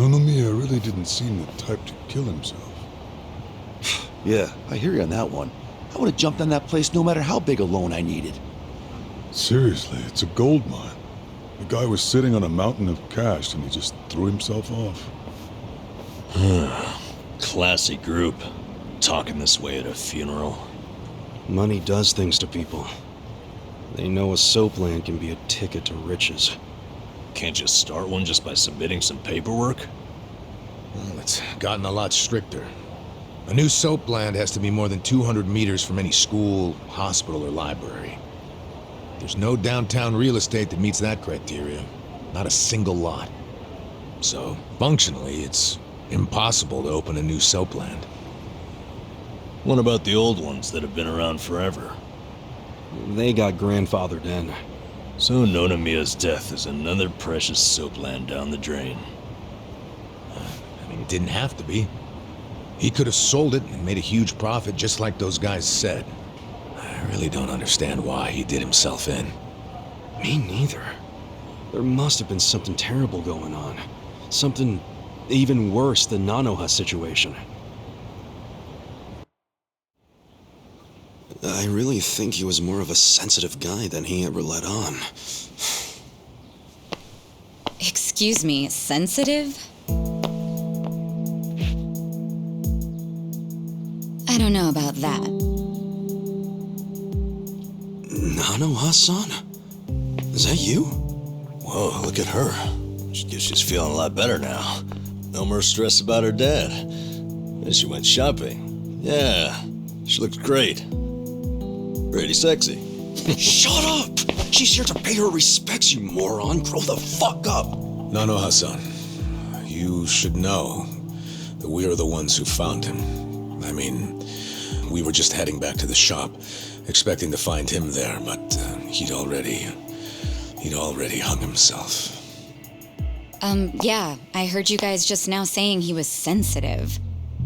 Nonomiya really didn't seem the type to kill himself. Yeah, I hear you on that one. I would have jumped on that place no matter how big a loan I needed. Seriously, it's a gold mine. The guy was sitting on a mountain of cash and he just threw himself off. Classy group. Talking this way at a funeral. Money does things to people. They know a soap land can be a ticket to riches. Can't you start one just by submitting some paperwork? Well, it's gotten a lot stricter. A new soap land has to be more than 200 meters from any school, hospital, or library. There's no downtown real estate that meets that criteria. Not a single lot. So, functionally, it's impossible to open a new soap land. What about the old ones that have been around forever? They got grandfathered in. So Nonomiya's death is another precious soap land down the drain. I mean, it didn't have to be. He could have sold it and made a huge profit just like those guys said. I really don't understand why he did himself in. Me neither. There must have been something terrible going on. Something even worse than Nanoha's situation. I really think he was more of a sensitive guy than he ever let on. Excuse me, sensitive? I don't know about that. Nanoha-san? Is that you? Whoa, look at her. She's feeling a lot better now. No more stress about her dad. And she went shopping. Yeah, she looks great. Pretty sexy. Shut up! She's here to pay her respects, you moron. Grow the fuck up! Nanoha-san, you should know that we are the ones who found him. I mean, we were just heading back to the shop, expecting to find him there, but he'd already hung himself. Yeah, I heard you guys just now saying he was sensitive.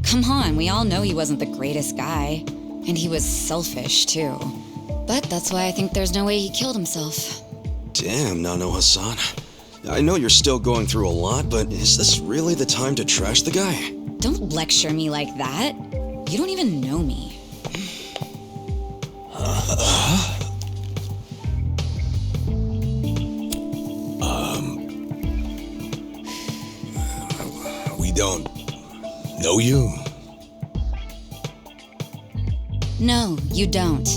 Come on, we all know he wasn't the greatest guy. And he was selfish, too. But that's why I think there's no way he killed himself. Damn, Nanoha-san. I know you're still going through a lot, but is this really the time to trash the guy? Don't lecture me like that. You don't even know me. We don't know you? No, you don't.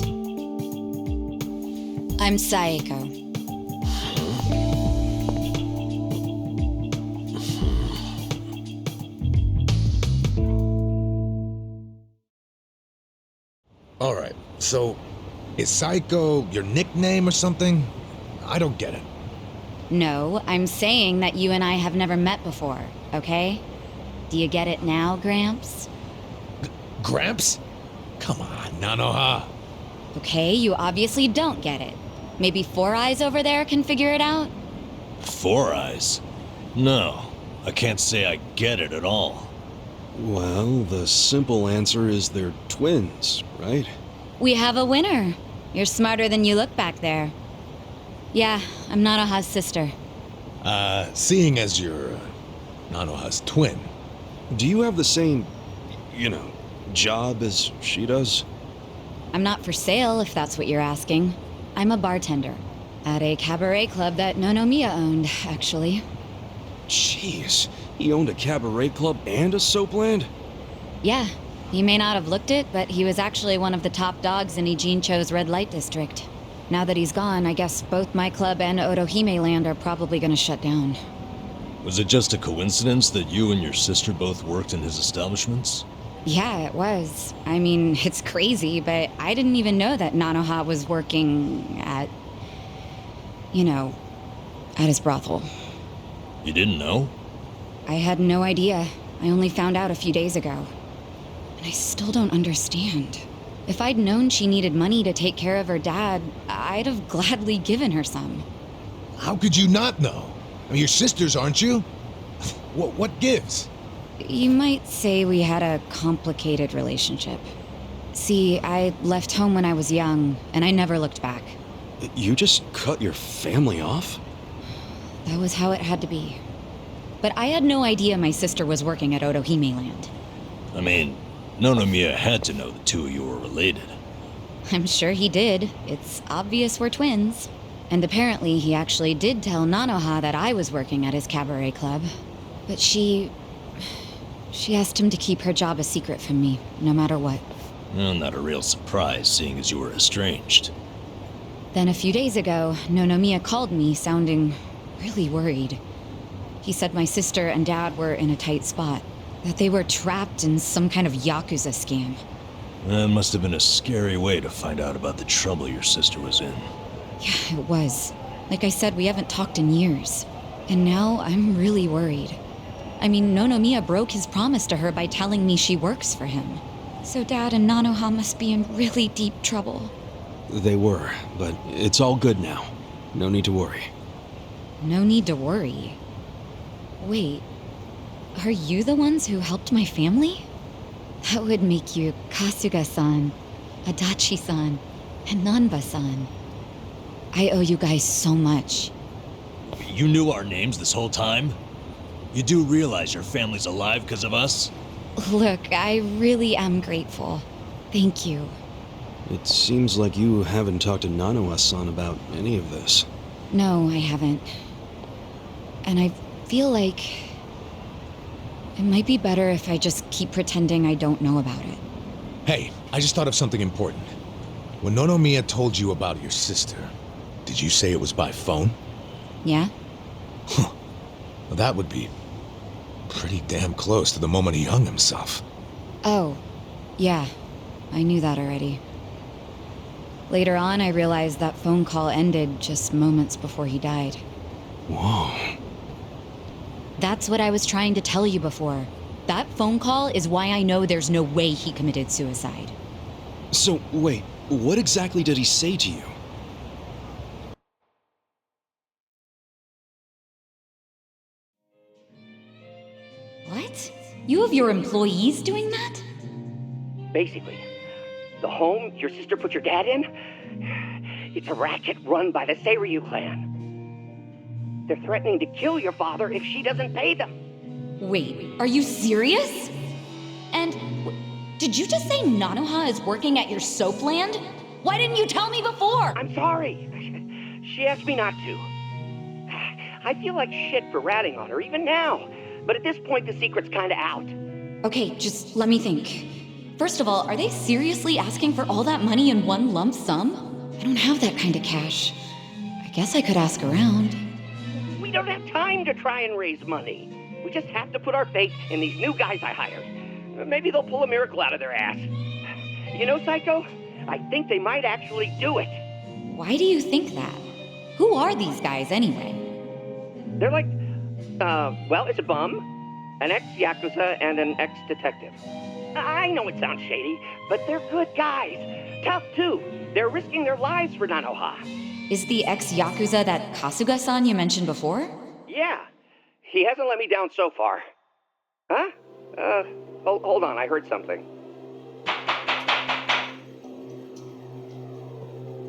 I'm Saeko. Alright, so is Saeko your nickname or something? I don't get it. No, I'm saying that you and I have never met before, okay? Do you get it now, Gramps? Gramps? Come on, Nanoha. Okay, you obviously don't get it. Maybe Four Eyes over there can figure it out? Four Eyes? No, I can't say I get it at all. Well, the simple answer is they're twins, right? We have a winner. You're smarter than you look back there. Yeah, I'm Nanoha's sister. Seeing as you're Nanoha's twin. Do you have the same, job as she does? I'm not for sale, if that's what you're asking. I'm a bartender. At a cabaret club that Nonomiya owned, actually. Jeez, he owned a cabaret club and a soap land? Yeah, you may not have looked it, but he was actually one of the top dogs in Ijincho's red light district. Now that he's gone, I guess both my club and Otohime land are probably gonna shut down. Was it just a coincidence that you and your sister both worked in his establishments? Yeah, it was. I mean, it's crazy, but I didn't even know that Nanoha was working at, at his brothel. You didn't know? I had no idea. I only found out a few days ago. And I still don't understand. If I'd known she needed money to take care of her dad, I'd have gladly given her some. How could you not know? I mean, you're sisters, aren't you? What gives? You might say we had a complicated relationship. See, I left home when I was young, and I never looked back. You just cut your family off? That was how it had to be. But I had no idea my sister was working at Otohime Land. I mean, Nonomiya had to know the two of you were related. I'm sure he did. It's obvious we're twins. And apparently he actually did tell Nanoha that I was working at his cabaret club. But she asked him to keep her job a secret from me, no matter what. Well, not a real surprise, seeing as you were estranged. Then a few days ago, Nonomiya called me, sounding really worried. He said my sister and dad were in a tight spot, that they were trapped in some kind of Yakuza scam. That must have been a scary way to find out about the trouble your sister was in. Yeah, it was. Like I said, we haven't talked in years. And now I'm really worried. I mean, Nonomiya broke his promise to her by telling me she works for him. So Dad and Nanoha must be in really deep trouble. They were, but it's all good now. No need to worry. No need to worry. Wait, are you the ones who helped my family? That would make you Kasuga-san, Adachi-san, and Nanba-san. I owe you guys so much. You knew our names this whole time? You do realize your family's alive because of us? Look, I really am grateful. Thank you. It seems like you haven't talked to Nanoha-san about any of this. No, I haven't. And I feel like it might be better if I just keep pretending I don't know about it. Hey, I just thought of something important. When Nonomiya told you about your sister, did you say it was by phone? Yeah? Huh. Well, that would be pretty damn close to the moment he hung himself. Oh, yeah. I knew that already. Later on, I realized that phone call ended just moments before he died. Whoa. That's what I was trying to tell you before. That phone call is why I know there's no way he committed suicide. So, wait, what exactly did he say to you? What? You have your employees doing that? Basically, the home your sister put your dad in, it's a racket run by the Seiryu Clan. They're threatening to kill your father if she doesn't pay them. Wait, are you serious? And did you just say Nanoha is working at your soap land? Why didn't you tell me before? I'm sorry. She asked me not to. I feel like shit for ratting on her, even now. But at this point, the secret's kinda out. Okay, just let me think. First of all, are they seriously asking for all that money in one lump sum? I don't have that kind of cash. I guess I could ask around. We don't have time to try and raise money. We just have to put our faith in these new guys I hired. Maybe they'll pull a miracle out of their ass. You know, Psycho? I think they might actually do it. Why do you think that? Who are these guys anyway? They're like, well, it's a bum, an ex-Yakuza, and an ex-detective. I know it sounds shady, but they're good guys. Tough, too. They're risking their lives for Nanoha. Is the ex-Yakuza that Kasuga-san you mentioned before? Yeah. He hasn't let me down so far. Huh? Hold on, I heard something.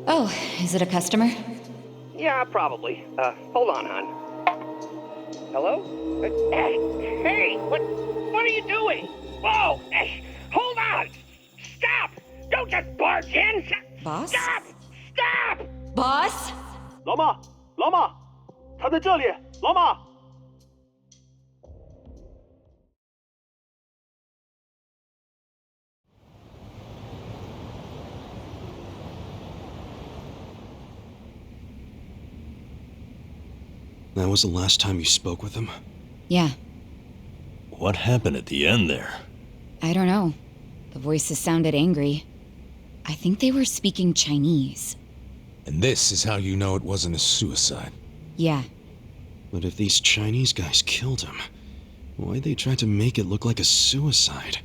Oh, is it a customer? Yeah, probably. Hold on, hon. Hello? Hey, what are you doing? Whoa! Hold on! Stop! Don't just barge in! Boss? Stop! Stop! Boss? 老妈，老妈，他在这里，老妈。 That was the last time you spoke with him? Yeah, What happened at the end there? I don't know. The voices sounded angry. I think they were speaking Chinese. And this is how you know it wasn't a suicide. Yeah, But if these Chinese guys killed him, why'd they try to make it look like a suicide?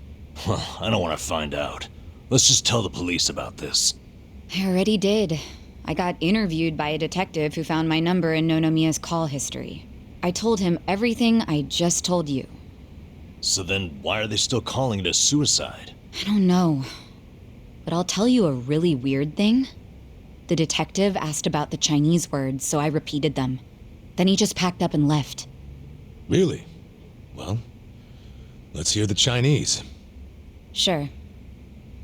Well, I don't want to find out. Let's just tell the police about this. I already did. I got interviewed by a detective who found my number in Nonomiya's call history. I told him everything I just told you. So then why are they still calling it a suicide? I don't know. But I'll tell you a really weird thing. The detective asked about the Chinese words, so I repeated them. Then he just packed up and left. Really? Well, let's hear the Chinese. Sure.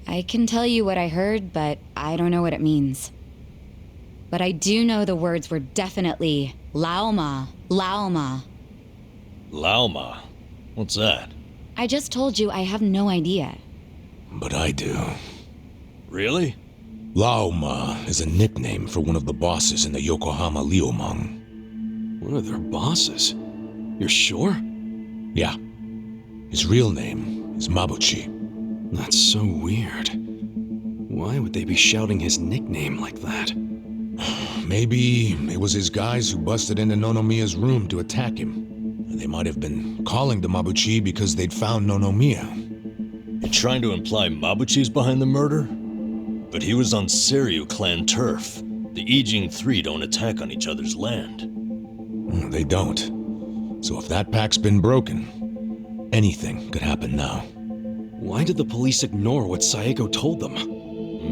I can tell you what I heard, but I don't know what it means. But I do know the words were definitely Laoma, Laoma. Laoma? What's that? I just told you I have no idea. But I do. Really? Laoma is a nickname for one of the bosses in the Yokohama Liumang. One of their bosses? You're sure? Yeah. His real name is Mabuchi. That's so weird. Why would they be shouting his nickname like that? Maybe it was his guys who busted into Nonomiya's room to attack him. And they might have been calling to Mabuchi because they'd found Nonomiya. You're trying to imply Mabuchi's behind the murder? But he was on Seiryu Clan turf. The Ijing Three don't attack on each other's land. They don't. So if that pack's been broken, anything could happen now. Why did the police ignore what Saeko told them?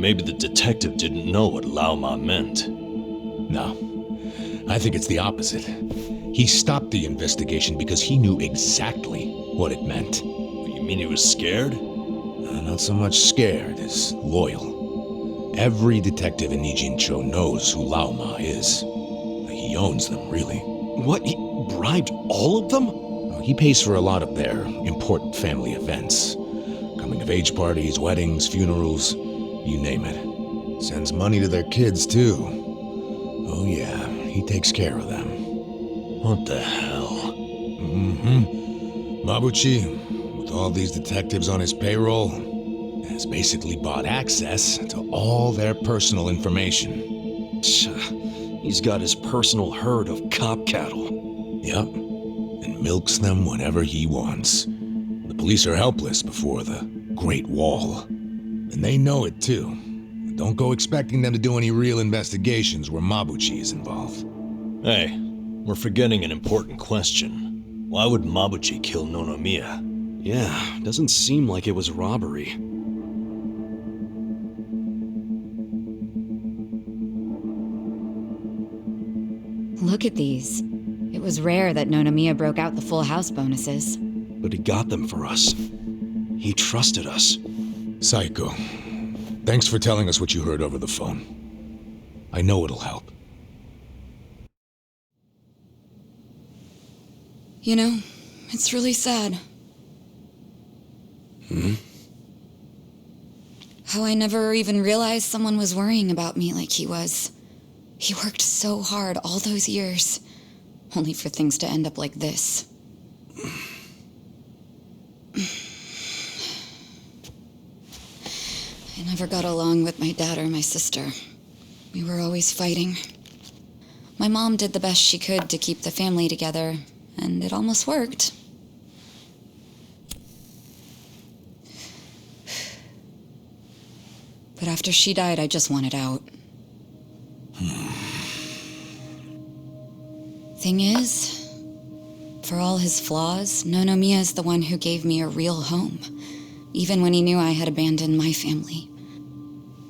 Maybe the detective didn't know what Liumang meant. No. I think it's the opposite. He stopped the investigation because he knew exactly what it meant. You mean he was scared? Not so much scared as loyal. Every detective in Nijincho knows who Laoma is. He owns them, really. What? He bribed all of them? He pays for a lot of their important family events. Coming-of-age parties, weddings, funerals, you name it. Sends money to their kids, too. Oh yeah, he takes care of them. What the hell? Mabuchi, with all these detectives on his payroll, has basically bought access to all their personal information. He's got his personal herd of cop cattle. Yep, and milks them whenever he wants. The police are helpless before the Great Wall. And they know it too. Don't go expecting them to do any real investigations where Mabuchi is involved. Hey, we're forgetting an important question. Why would Mabuchi kill Nonomiya? Yeah, doesn't seem like it was robbery. Look at these. It was rare that Nonomiya broke out the full house bonuses. But he got them for us. He trusted us. Saeko, thanks for telling us what you heard over the phone. I know it'll help. You know, it's really sad. How I never even realized someone was worrying about me like he was. He worked so hard all those years, only for things to end up like this. I never got along with my dad or my sister. We were always fighting. My mom did the best she could to keep the family together, and it almost worked. But after she died, I just wanted out. Thing is, for all his flaws, Nonomiya is the one who gave me a real home, even when he knew I had abandoned my family.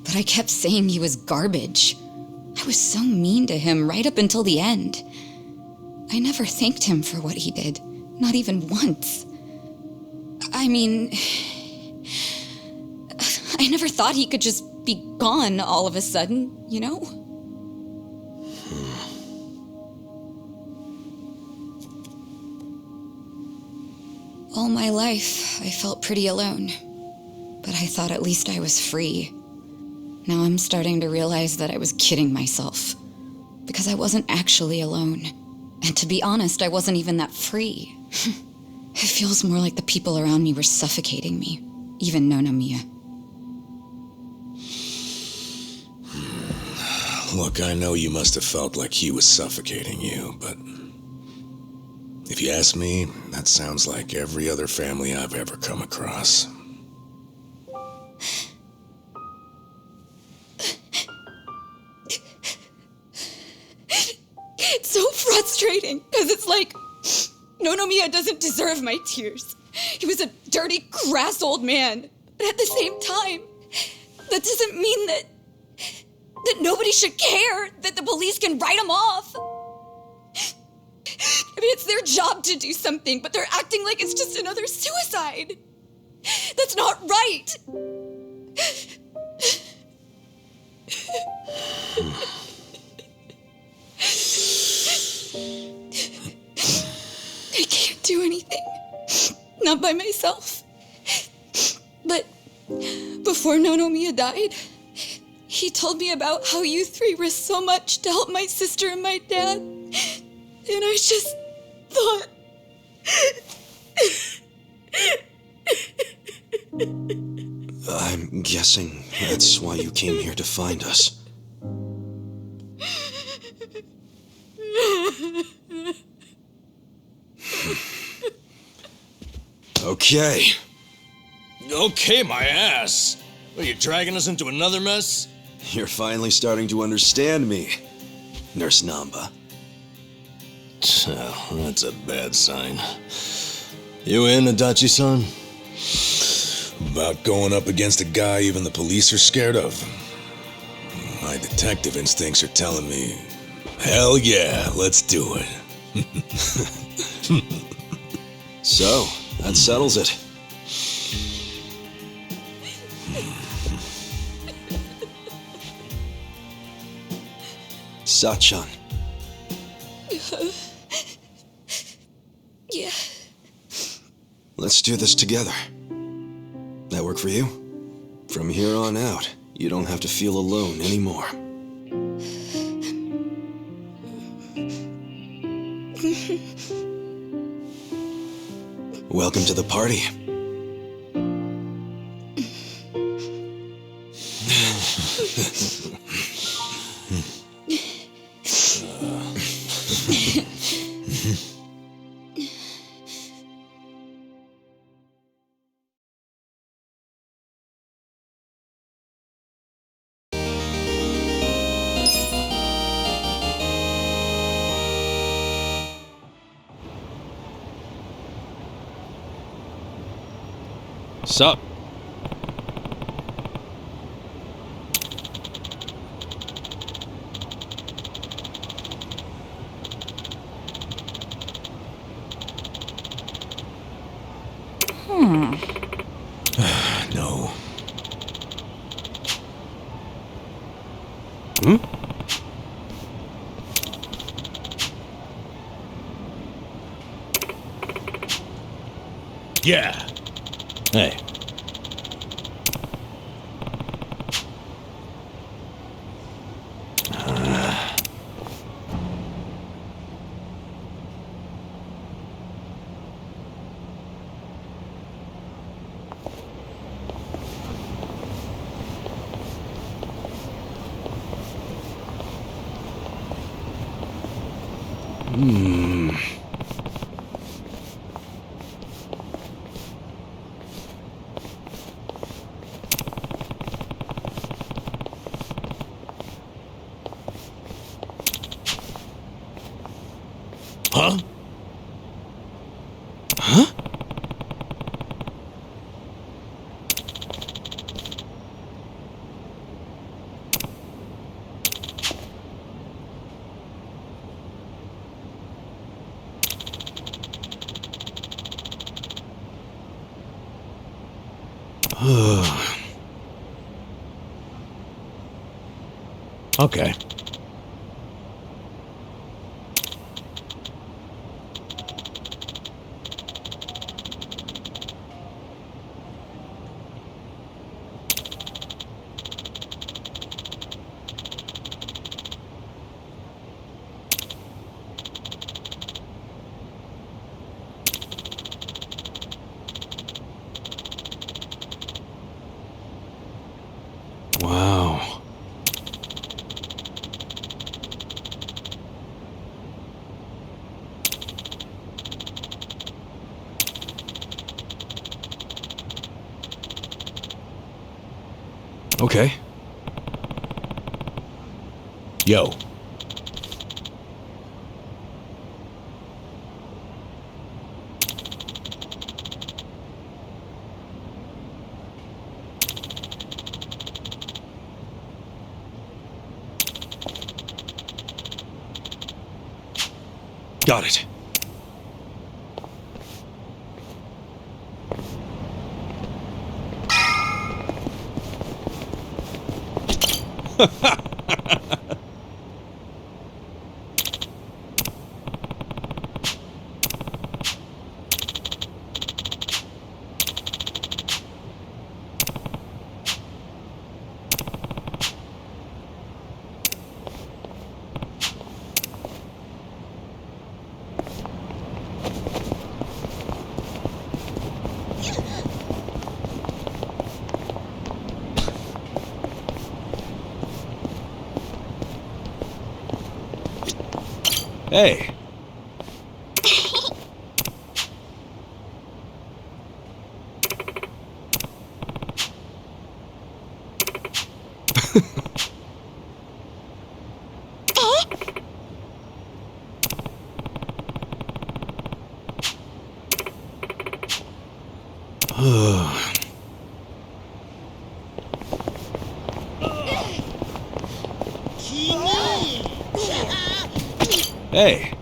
But I kept saying he was garbage. I was so mean to him right up until the end. I never thanked him for what he did, not even once. I mean, I never thought he could just be gone all of a sudden, you know? All my life, I felt pretty alone. But I thought at least I was free. Now I'm starting to realize that I was kidding myself. Because I wasn't actually alone. And to be honest, I wasn't even that free. It feels more like the people around me were suffocating me. Even Nonomiya. Look, I know you must have felt like he was suffocating you, but if you ask me, that sounds like every other family I've ever come across. It's so frustrating, because it's like, Nonomiya doesn't deserve my tears. He was a dirty, crass old man. But at the same time, that doesn't mean that nobody should care, that the police can write him off. mean, it's their job to do something, but they're acting like it's just another suicide. That's not right. I can't do anything. Not by myself. But before Nonomiya died, he told me about how you three risked so much to help my sister and my dad. And I just thought... I'm guessing that's why you came here to find us. Okay. Okay, my ass. Are you dragging us into another mess? You're finally starting to understand me, Nurse Nanba. Oh, that's a bad sign. You in, Adachi-san? About going up against a guy even the police are scared of. My detective instincts are telling me, hell yeah, let's do it. So, that settles it. Sachan. Yeah. Let's do this together. That work for you? From here on out, you don't have to feel alone anymore. Welcome to the party. Sup? No. Hmm? Yeah. Hey. Huh? Huh? Okay. Wow. Okay. Yo. Got it. Hey. Hey.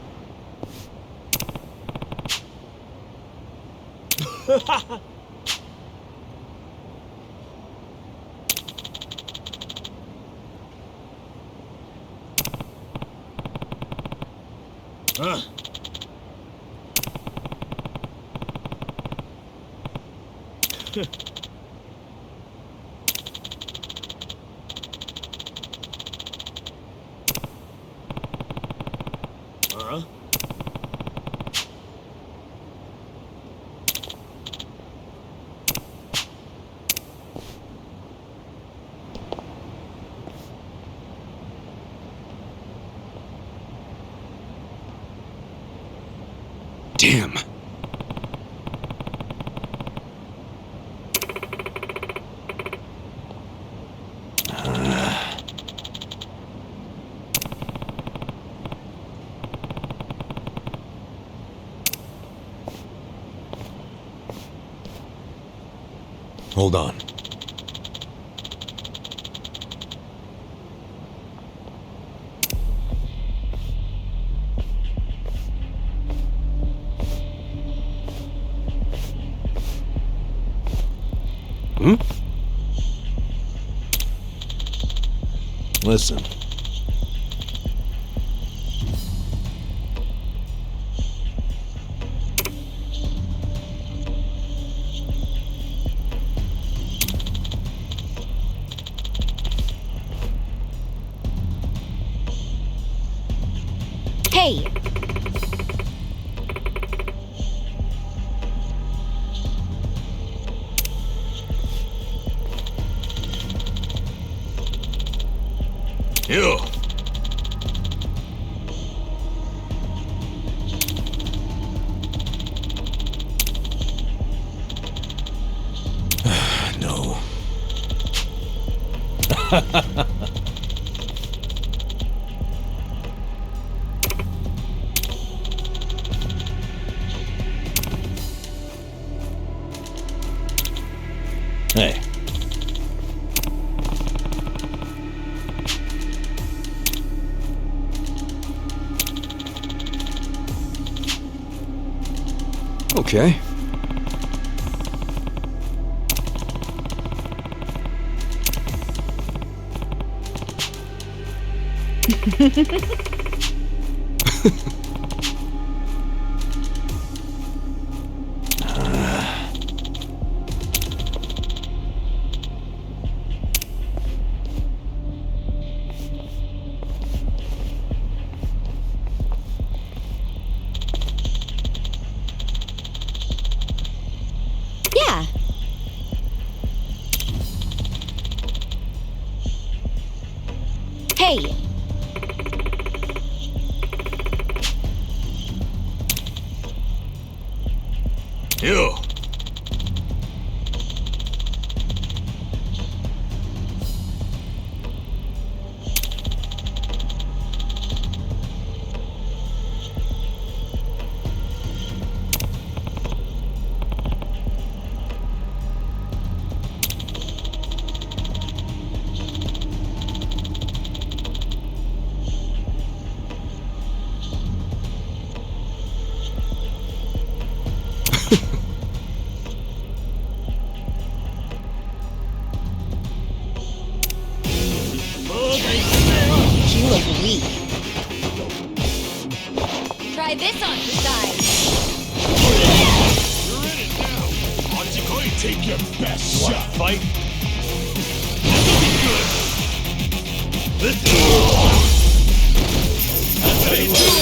Damn. Hold on. Hmm? Listen. Hey! You! No. Hey. Okay. Yeah. Hey! You! look weak. Try this on for size. You're in it now. Take your best shot. Fight?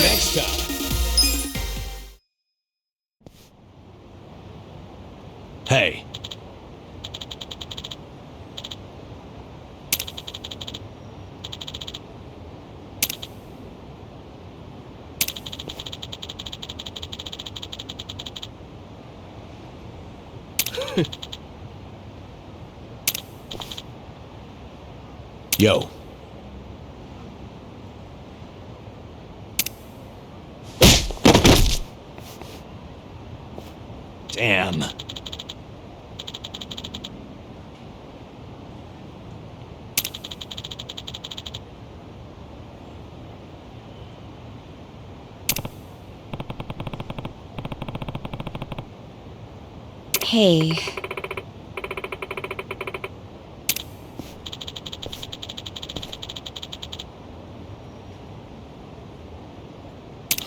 Next time. Hey. Yo. Damn. Hey.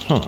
Huh.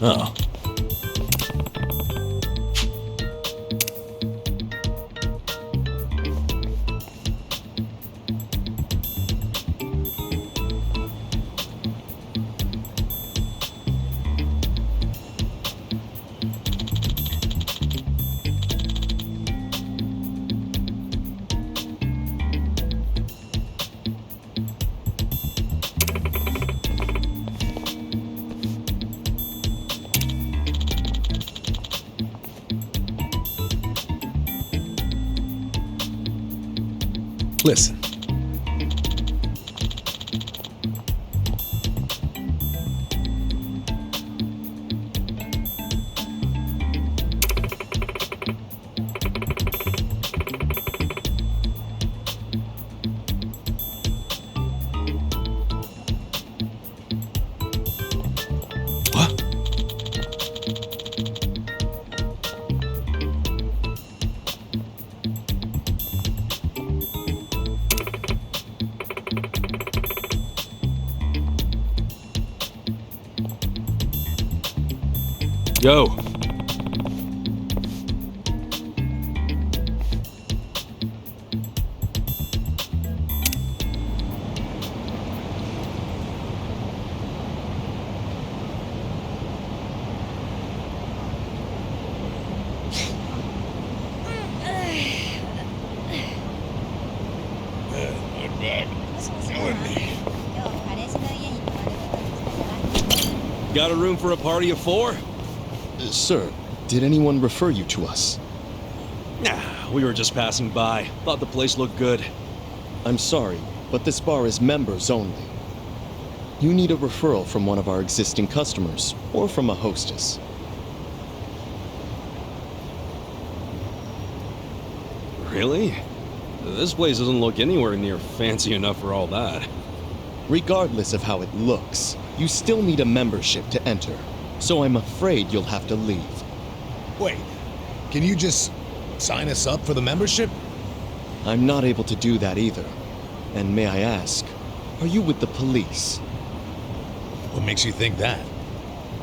Oh. Listen. Yo. Got a room for a party of 4? Sir, did anyone refer you to us? Nah, we were just passing by. Thought the place looked good. I'm sorry, but this bar is members only. You need a referral from one of our existing customers, or from a hostess. Really? This place doesn't look anywhere near fancy enough for all that. Regardless of how it looks, you still need a membership to enter. So I'm afraid you'll have to leave. Wait, can you just sign us up for the membership? I'm not able to do that either. And may I ask, are you with the police? What makes you think that?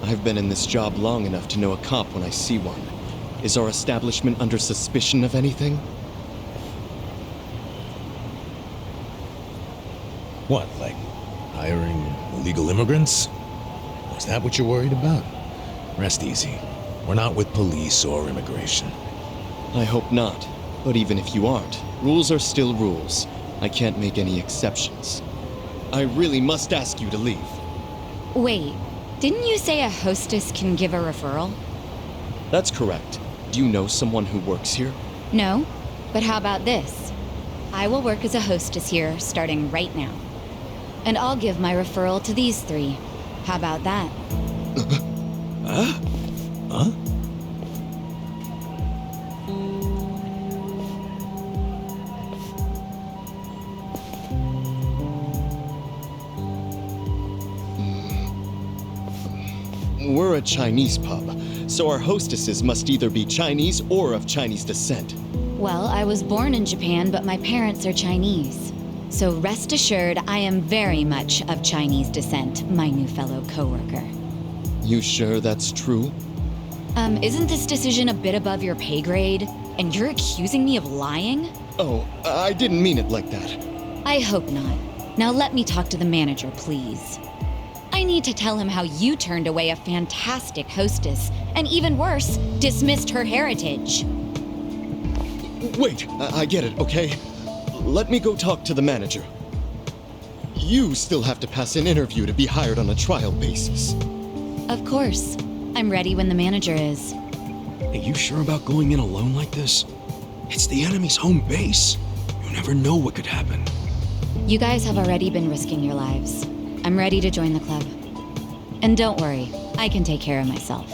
I've been in this job long enough to know a cop when I see one. Is our establishment under suspicion of anything? What, like Hiring illegal immigrants? Is that what you're worried about? Rest easy. We're not with police or immigration. I hope not. But even if you aren't, rules are still rules. I can't make any exceptions. I really must ask you to leave. Wait, didn't you say a hostess can give a referral? That's correct. Do you know someone who works here? No, but how about this? I will work as a hostess here starting right now. And I'll give my referral to these three. How about that? Huh? We're a Chinese pub, so our hostesses must either be Chinese or of Chinese descent. Well, I was born in Japan, but my parents are Chinese. So rest assured, I am very much of Chinese descent, my new fellow coworker. You sure that's true? Isn't this decision a bit above your pay grade? And you're accusing me of lying? Oh, I didn't mean it like that. I hope not. Now let me talk to the manager, please. I need to tell him how you turned away a fantastic hostess, and even worse, dismissed her heritage. Wait, I get it, okay? Let me go talk to the manager. You still have to pass an interview to be hired on a trial basis. Of course. I'm ready when the manager is. Are you sure about going in alone like this? It's the enemy's home base. You never know what could happen. You guys have already been risking your lives. I'm ready to join the club. And don't worry, I can take care of myself.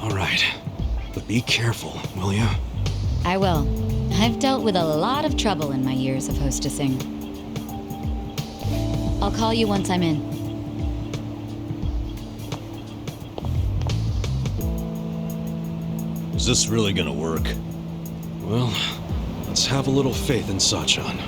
All right. But be careful, will ya? I will. I've dealt with a lot of trouble in my years of hostessing. I'll call you once I'm in. Is this really gonna work? Well, let's have a little faith in Sachan.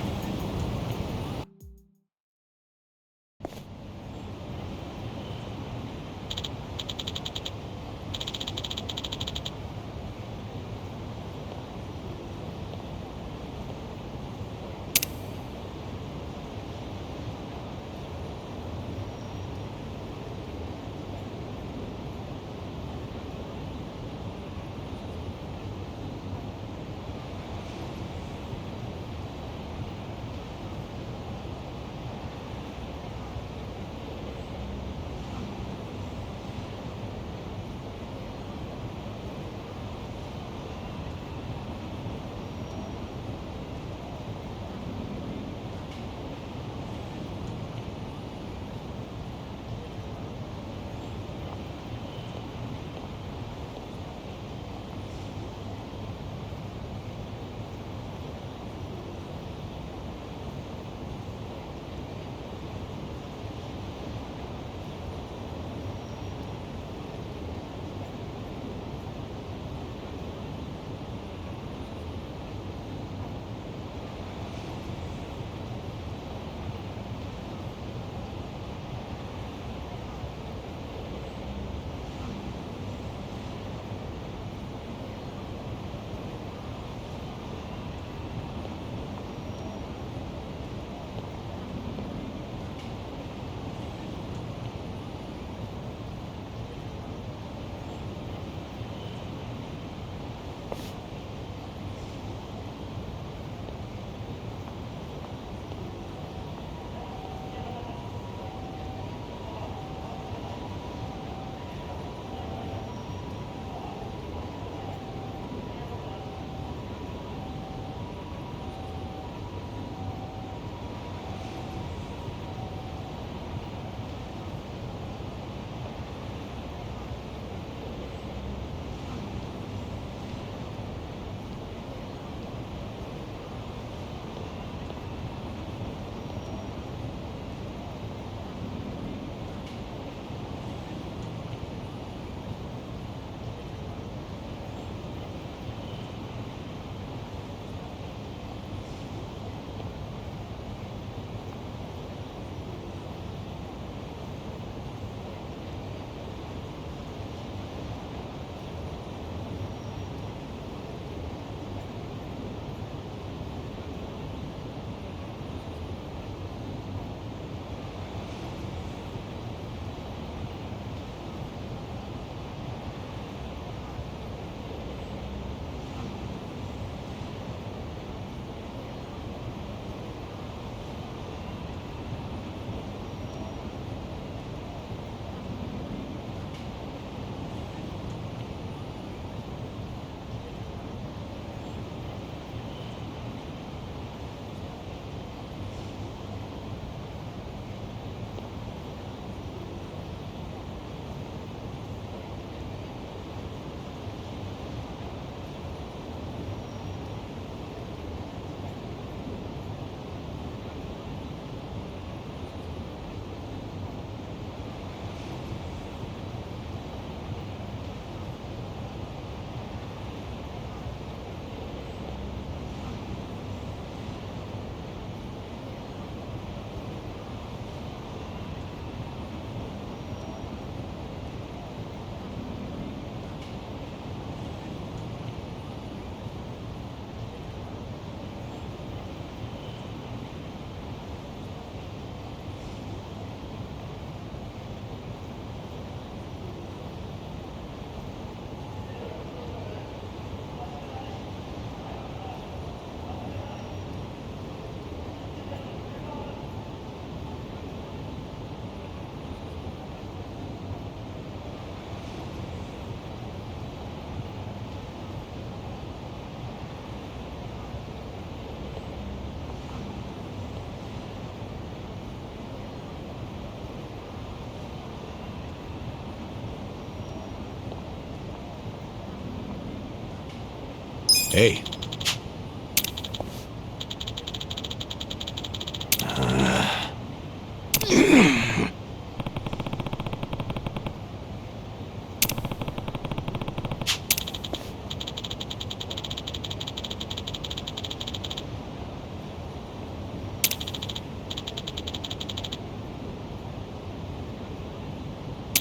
Hey.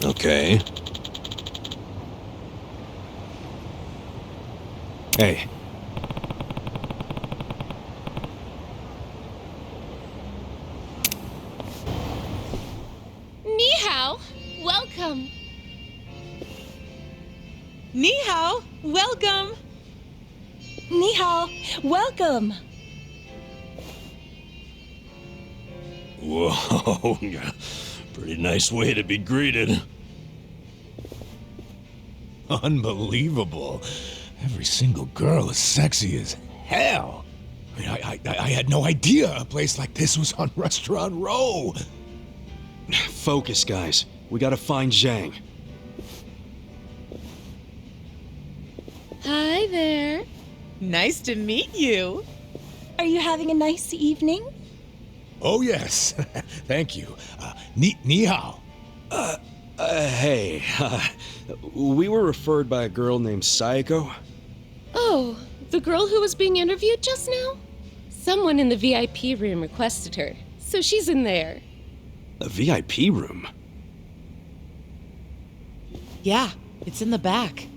Okay. Hey. Ni hao, welcome. Ni hao, welcome. Ni hao, welcome. Whoa, pretty nice way to be greeted. Unbelievable. Every single girl is sexy as hell. I had no idea a place like this was on Restaurant Row. Focus, guys. We gotta find Zhang. Hi there. Nice to meet you. Are you having a nice evening? Oh, yes. Thank you. Ni hao. Hey. We were referred by a girl named Sayako. Oh, the girl who was being interviewed just now? Someone in the VIP room requested her, so she's in there. A VIP room? Yeah, it's in the back.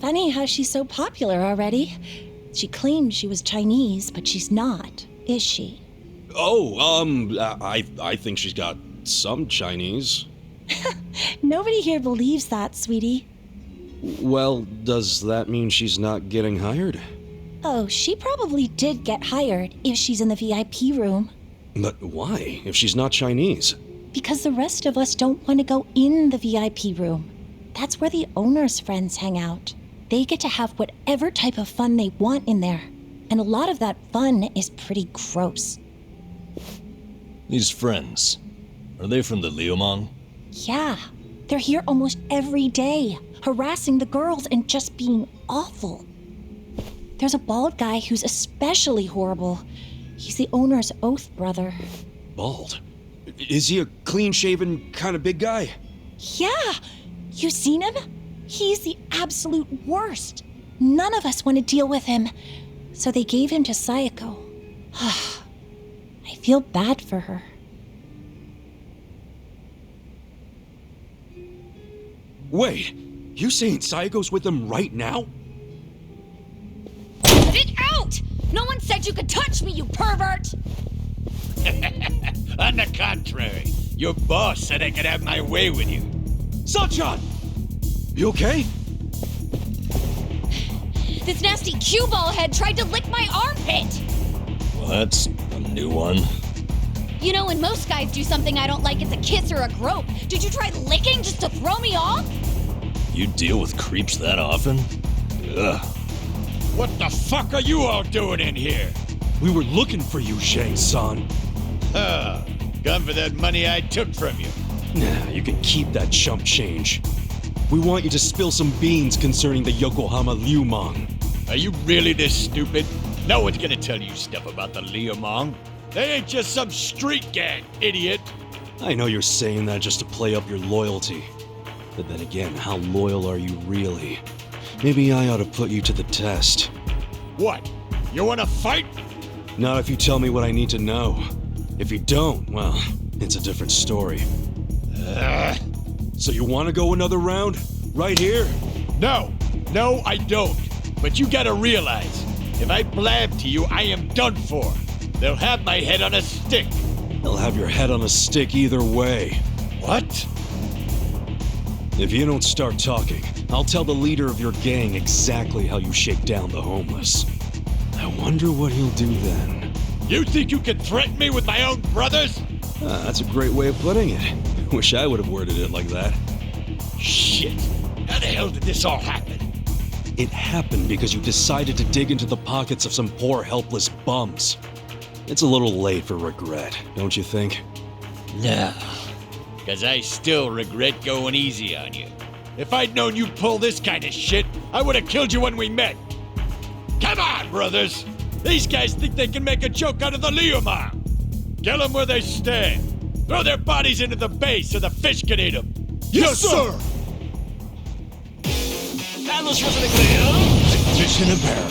Funny how she's so popular already. She claimed she was Chinese, but she's not, is she? Oh, I think she's got some Chinese. Nobody here believes that, sweetie. Well, does that mean she's not getting hired? Oh, she probably did get hired if she's in the VIP room. But why, if she's not Chinese? Because the rest of us don't want to go in the VIP room. That's where the owner's friends hang out. They get to have whatever type of fun they want in there. And a lot of that fun is pretty gross. These friends, are they from the Liumang? Yeah, they're here almost every day, harassing the girls and just being awful. There's a bald guy who's especially horrible. He's the owner's oath brother. Bald? Is he a clean-shaven kind of big guy? Yeah, you seen him? He's the absolute worst. None of us want to deal with him, so they gave him to Sayako. I feel bad for her. Wait, you saying Sayako's with them right now? Get out! No one said you could touch me, you pervert! On the contrary, your boss said I could have my way with you. Sunshine! You okay? This nasty cue ball head tried to lick my armpit! Well, that's a new one. You know, when most guys do something I don't like, it's a kiss or a grope. Did you try licking just to throw me off? You deal with creeps that often? Ugh. What the fuck are you all doing in here? We were looking for you, Shang-san. Come for that money I took from you. Nah, you can keep that chump change. We want you to spill some beans concerning the Yokohama Liumang. Are you really this stupid? No one's gonna tell you stuff about the Liumang. They ain't just some street gang, idiot. I know you're saying that just to play up your loyalty. But then again, how loyal are you really? Maybe I ought to put you to the test. What? You wanna fight? Not if you tell me what I need to know. If you don't, well, it's a different story. So you want to go another round? Right here? No, I don't. But you gotta realize, if I blab to you, I am done for. They'll have my head on a stick. They'll have your head on a stick either way. What? If you don't start talking, I'll tell the leader of your gang exactly how you shake down the homeless. I wonder what he'll do then. You think you can threaten me with my own brothers? That's a great way of putting it. Wish I would have worded it like that. Shit! How the hell did this all happen? It happened because you decided to dig into the pockets of some poor, helpless bums. It's a little late for regret, don't you think? No. Because I still regret going easy on you. If I'd known you'd pull this kind of shit, I would have killed you when we met. Come on, brothers! These guys think they can make a joke out of the Liumang. Kill them where they stand. Throw their bodies into the bay so the fish can eat them. Yes, sir! Fish in a barrel.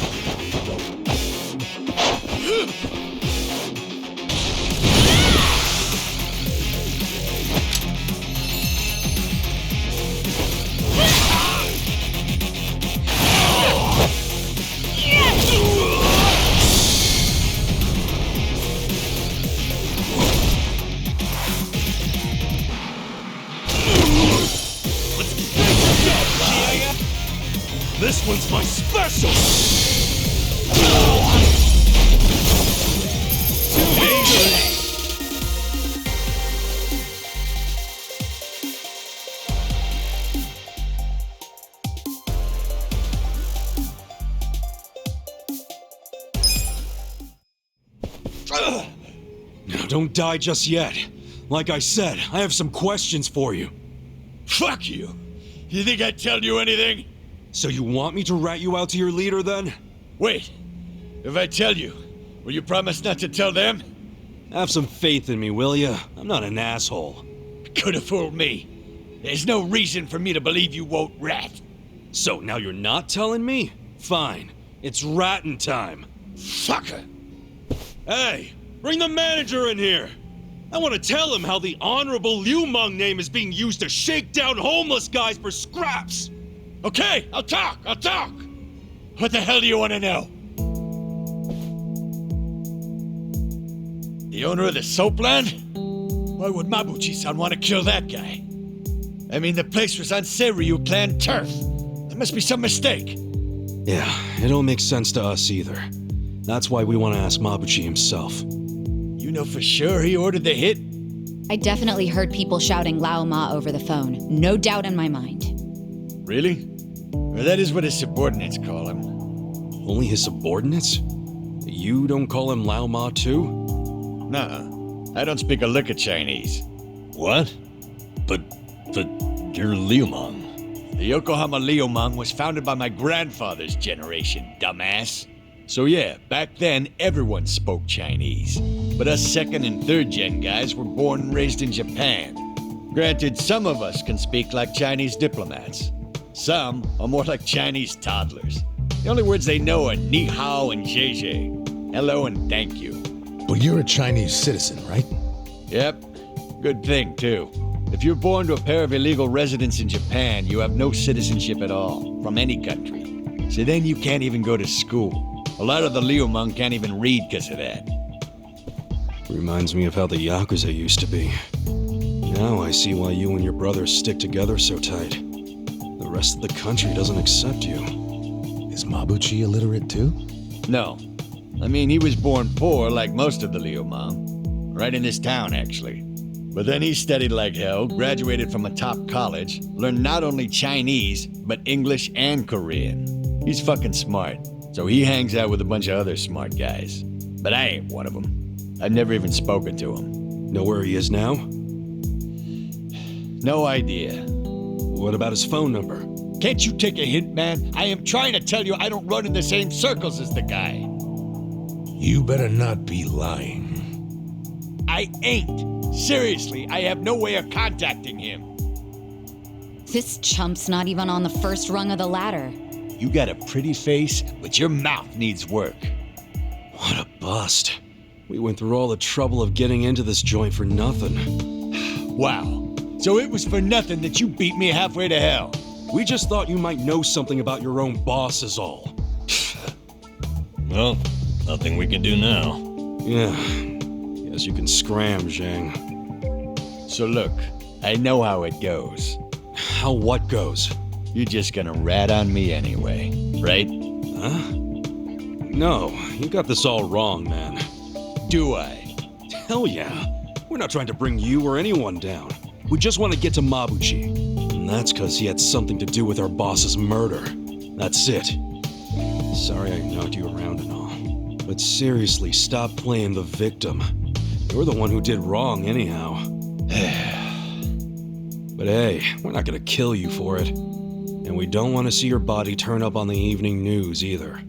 This one's my special! Now, don't die just yet. Like I said, I have some questions for you. Fuck you! You think I'd tell you anything? So you want me to rat you out to your leader, then? Wait, if I tell you, will you promise not to tell them? Have some faith in me, will ya? I'm not an asshole. Could have fooled me. There's no reason for me to believe you won't rat. So now you're not telling me? Fine. It's ratting time. Fucker! Hey, bring the manager in here! I want to tell him how the honorable Liumang name is being used to shake down homeless guys for scraps! Okay, I'll talk! What the hell do you want to know? The owner of the soapland? Why would Mabuchi-san want to kill that guy? I mean, the place was on Seiryu Clan turf. There must be some mistake. Yeah, it don't make sense to us either. That's why we want to ask Mabuchi himself. You know for sure he ordered the hit? I definitely heard people shouting Lao Ma over the phone. No doubt in my mind. Really? Or that is what his subordinates call him. Only his subordinates? You don't call him Lao Ma too? Nuh-uh. I don't speak a lick of Chinese. What? But you're Liumang. The Yokohama Liumang was founded by my grandfather's generation, dumbass. So yeah, back then everyone spoke Chinese. But us second and third gen guys were born and raised in Japan. Granted, some of us can speak like Chinese diplomats. Some are more like Chinese toddlers. The only words they know are ni hao and zhe zhe. Hello and thank you. But you're a Chinese citizen, right? Yep. Good thing, too. If you're born to a pair of illegal residents in Japan, you have no citizenship at all, from any country. So then you can't even go to school. A lot of the Liumang can't even read because of that. Reminds me of how the Yakuza used to be. Now I see why you and your brother stick together so tight. The rest of the country doesn't accept you. Is Mabuchi illiterate too? No. I mean, he was born poor like most of the Liumang. Right in this town, actually. But then he studied like hell, graduated from a top college, learned not only Chinese, but English and Korean. He's fucking smart, so he hangs out with a bunch of other smart guys. But I ain't one of them. I've never even spoken to him. Know where he is now? No idea. What about his phone number? Can't you take a hint, man? I am trying to tell you I don't run in the same circles as the guy. You better not be lying. I ain't. Seriously, I have no way of contacting him. This chump's not even on the first rung of the ladder. You got a pretty face, but your mouth needs work. What a bust. We went through all the trouble of getting into this joint for nothing. Wow. So it was for nothing that you beat me halfway to hell. We just thought you might know something about your own boss is all. Well, nothing we can do now. Yeah. Guess you can scram, Zhang. So look, I know how it goes. How what goes? You're just gonna rat on me anyway, right? Huh? No, you got this all wrong, man. Do I? Hell yeah. We're not trying to bring you or anyone down. We just want to get to Mabuchi. And that's because he had something to do with our boss's murder. That's it. Sorry I knocked you around and all. But seriously, stop playing the victim. You're the one who did wrong anyhow. But hey, we're not gonna kill you for it. And we don't want to see your body turn up on the evening news either.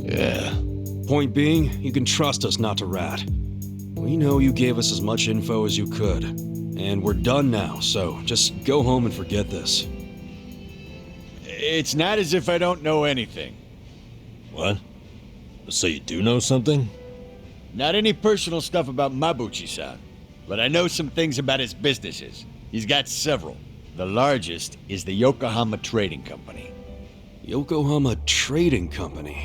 Yeah. Point being, you can trust us not to rat. We know you gave us as much info as you could. And we're done now, so just go home and forget this. It's not as if I don't know anything. What? So you do know something? Not any personal stuff about Mabuchi-san, but I know some things about his businesses. He's got several. The largest is the Yokohama Trading Company. Yokohama Trading Company?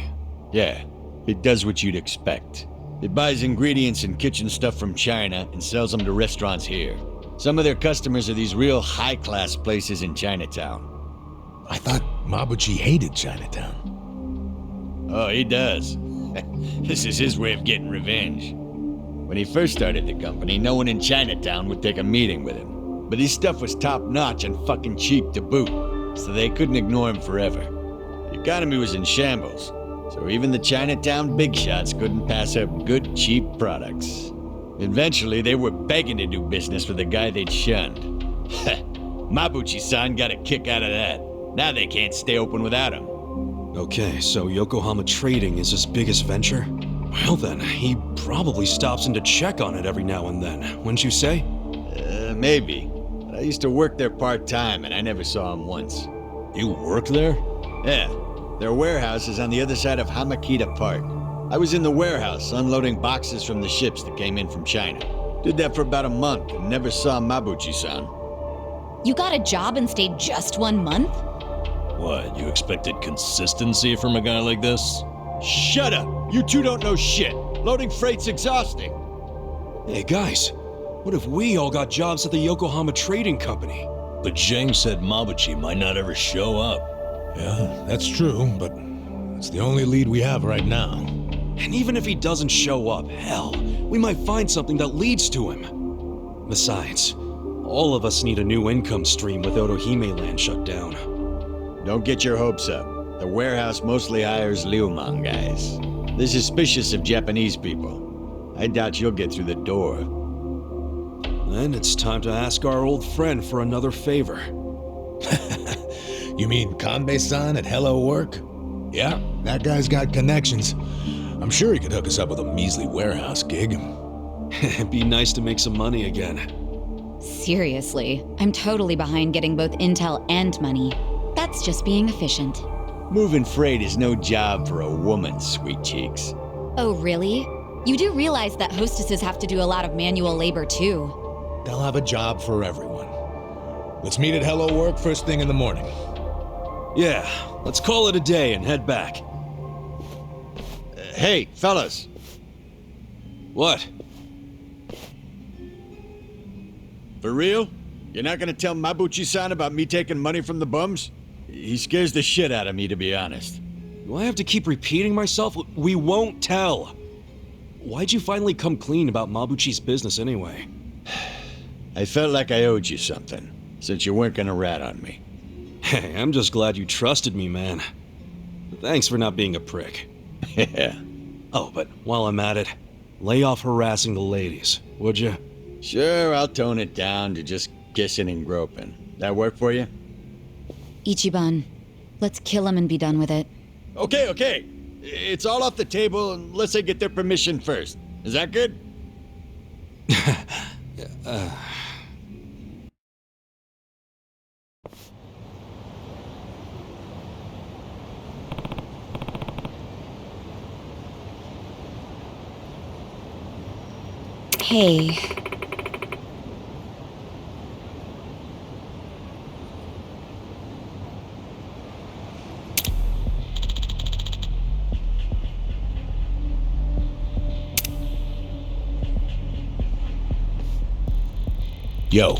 Yeah, it does what you'd expect. It buys ingredients and kitchen stuff from China and sells them to restaurants here. Some of their customers are these real high-class places in Chinatown. I thought Mabuchi hated Chinatown. Oh, he does. This is his way of getting revenge. When he first started the company, no one in Chinatown would take a meeting with him. But his stuff was top-notch and fucking cheap to boot, so they couldn't ignore him forever. The economy was in shambles, so even the Chinatown big shots couldn't pass up good, cheap products. Eventually, they were begging to do business with the guy they'd shunned. Mabuchi-san got a kick out of that. Now they can't stay open without him. Okay, so Yokohama Trading is his biggest venture? Well then, he probably stops in to check on it every now and then, wouldn't you say? Maybe. But I used to work there part-time and I never saw him once. You work there? Yeah. Their warehouse is on the other side of Hamakita Park. I was in the warehouse unloading boxes from the ships that came in from China. Did that for about a month and never saw Mabuchi-san. You got a job and stayed just 1 month? What, you expected consistency from a guy like this? Shut up! You two don't know shit! Loading freight's exhausting! Hey guys, what if we all got jobs at the Yokohama Trading Company? But Zhang said Mabuchi might not ever show up. Yeah, that's true, but it's the only lead we have right now. And even if he doesn't show up, hell, we might find something that leads to him. Besides, all of us need a new income stream with Otohime Land shut down. Don't get your hopes up. The warehouse mostly hires Liumang guys. They're suspicious of Japanese people. I doubt you'll get through the door. Then it's time to ask our old friend for another favor. You mean Kanbei-san at Hello Work? Yeah, that guy's got connections. I'm sure he could hook us up with a measly warehouse gig. It'd be nice to make some money again. Seriously, I'm totally behind getting both intel and money. That's just being efficient. Moving freight is no job for a woman, sweet cheeks. Oh, really? You do realize that hostesses have to do a lot of manual labor, too. They'll have a job for everyone. Let's meet at Hello Work first thing in the morning. Yeah, let's call it a day and head back. Hey, fellas. What? For real? You're not gonna tell Mabuchi-san about me taking money from the bums? He scares the shit out of me, to be honest. Do I have to keep repeating myself? We won't tell. Why'd you finally come clean about Mabuchi's business anyway? I felt like I owed you something, since you weren't gonna rat on me. Hey, I'm just glad you trusted me, man. Thanks for not being a prick. Yeah. Oh, but while I'm at it, lay off harassing the ladies, would you? Sure, I'll tone it down to just kissing and groping. That work for you? Ichiban, let's kill him and be done with it. Okay. It's all off the table unless I get their permission first. Is that good? Hey. Yo.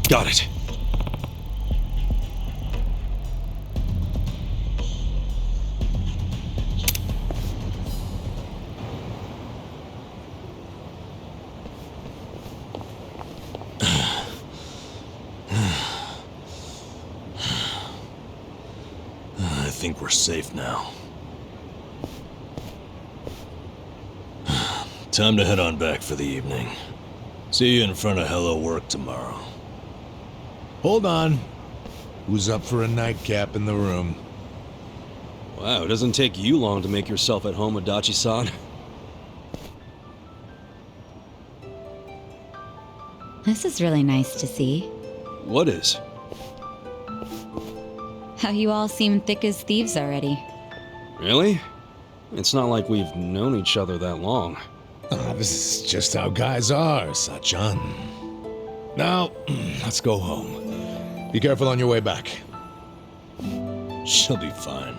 Got it. think we're safe now. Time to head on back for the evening. See you in front of Hello Work tomorrow. Hold on. Who's up for a nightcap in the room? Wow, it doesn't take you long to make yourself at home, Adachi-san. This is really nice to see. What is? How you all seem thick as thieves already. Really? It's not like we've known each other that long. This is just how guys are, Sachan. Now, let's go home. Be careful on your way back. She'll be fine.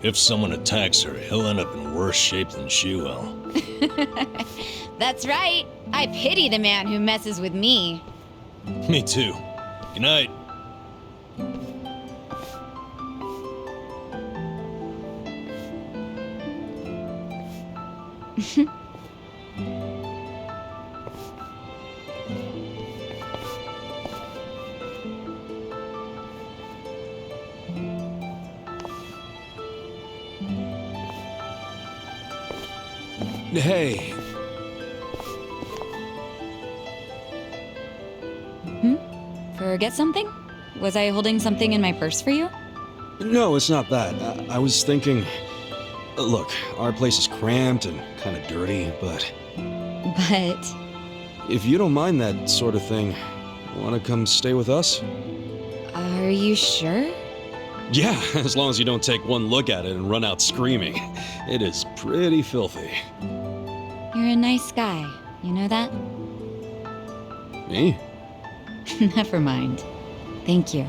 If someone attacks her, he'll end up in worse shape than she will. That's right. I pity the man who messes with me. Me too. Good night. Hey. Forget something? Was I holding something in my purse for you? No, it's not that. I was thinking... Look, our place is cramped and kind of dirty, but... But... If you don't mind that sort of thing, want to come stay with us? Are you sure? Yeah, as long as you don't take one look at it and run out screaming. It is pretty filthy. You're a nice guy. You know that? Me? Never mind. Thank you.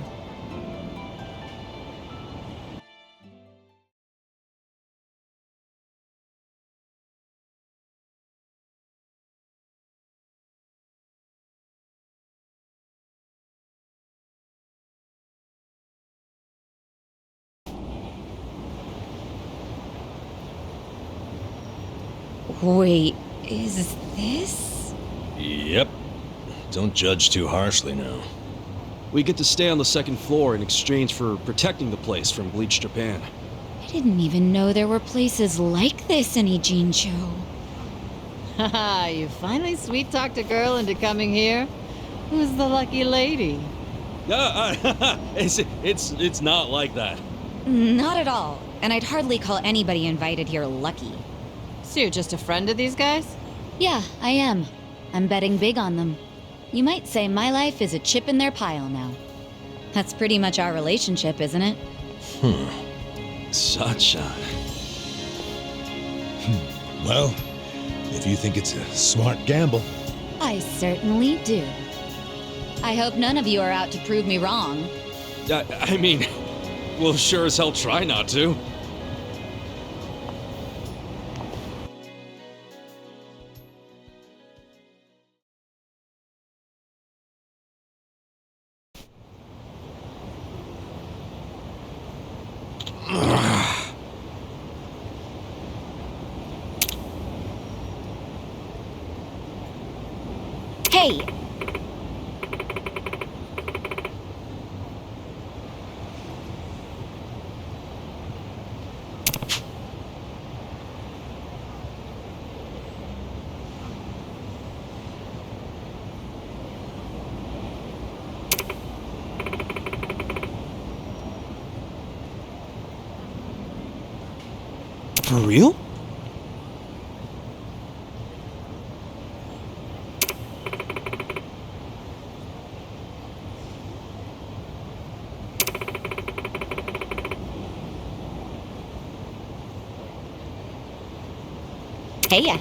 Wait, is this? Yep. Don't judge too harshly now. We get to stay on the second floor in exchange for protecting the place from Bleach Japan. I didn't even know there were places like this in Ijincho. Haha, you finally sweet-talked a girl into coming here? Who's the lucky lady? It's not like that. Not at all. And I'd hardly call anybody invited here lucky. So you're just a friend of these guys? Yeah, I am. I'm betting big on them. You might say my life is a chip in their pile now. That's pretty much our relationship, isn't it? Sachan. Well, if you think it's a smart gamble. I certainly do. I hope none of you are out to prove me wrong. I mean, we'll sure as hell try not to. Hey! For real? Hey ya.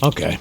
Okay.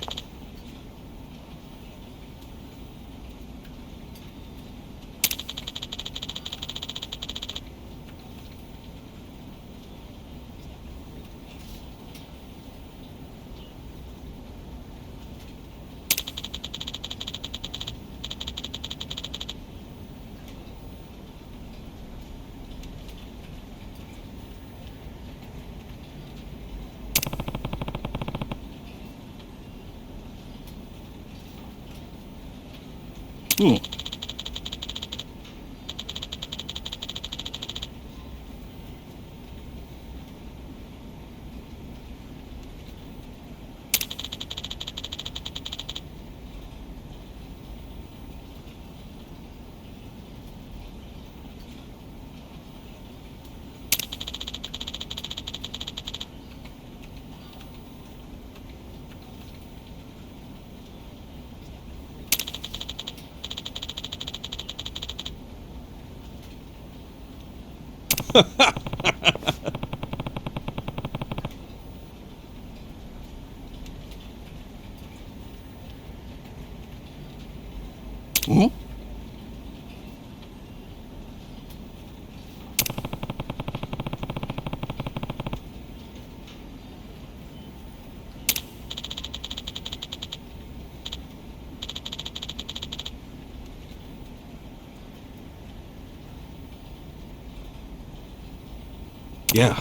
Yeah.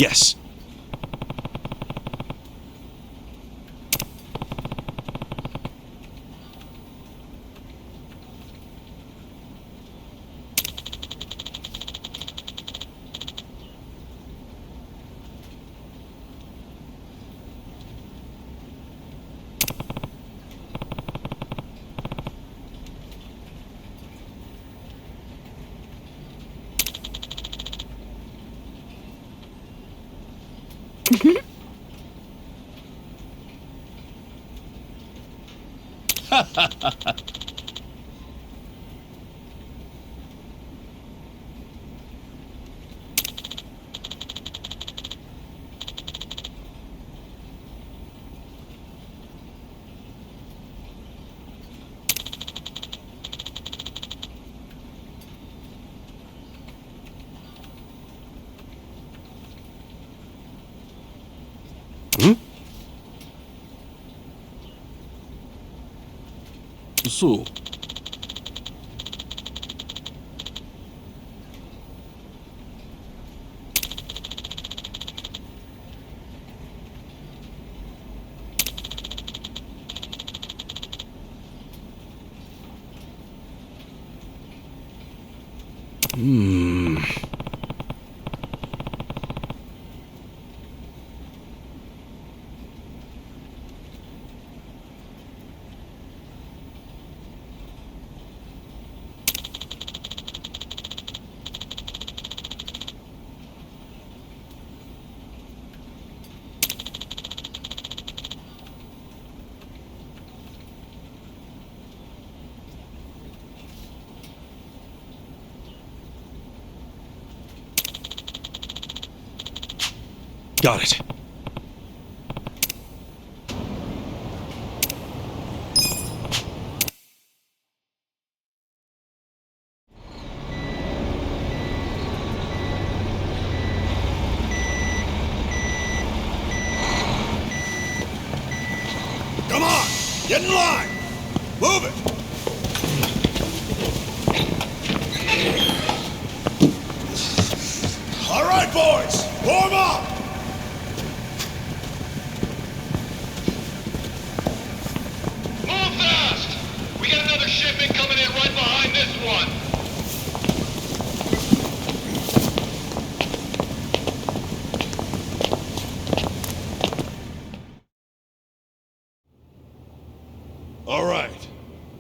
Yes. So. Got it. Come on! Get in line! Move it! All right, boys! Form up! Move fast! We got another shipment coming in right behind this one. All right.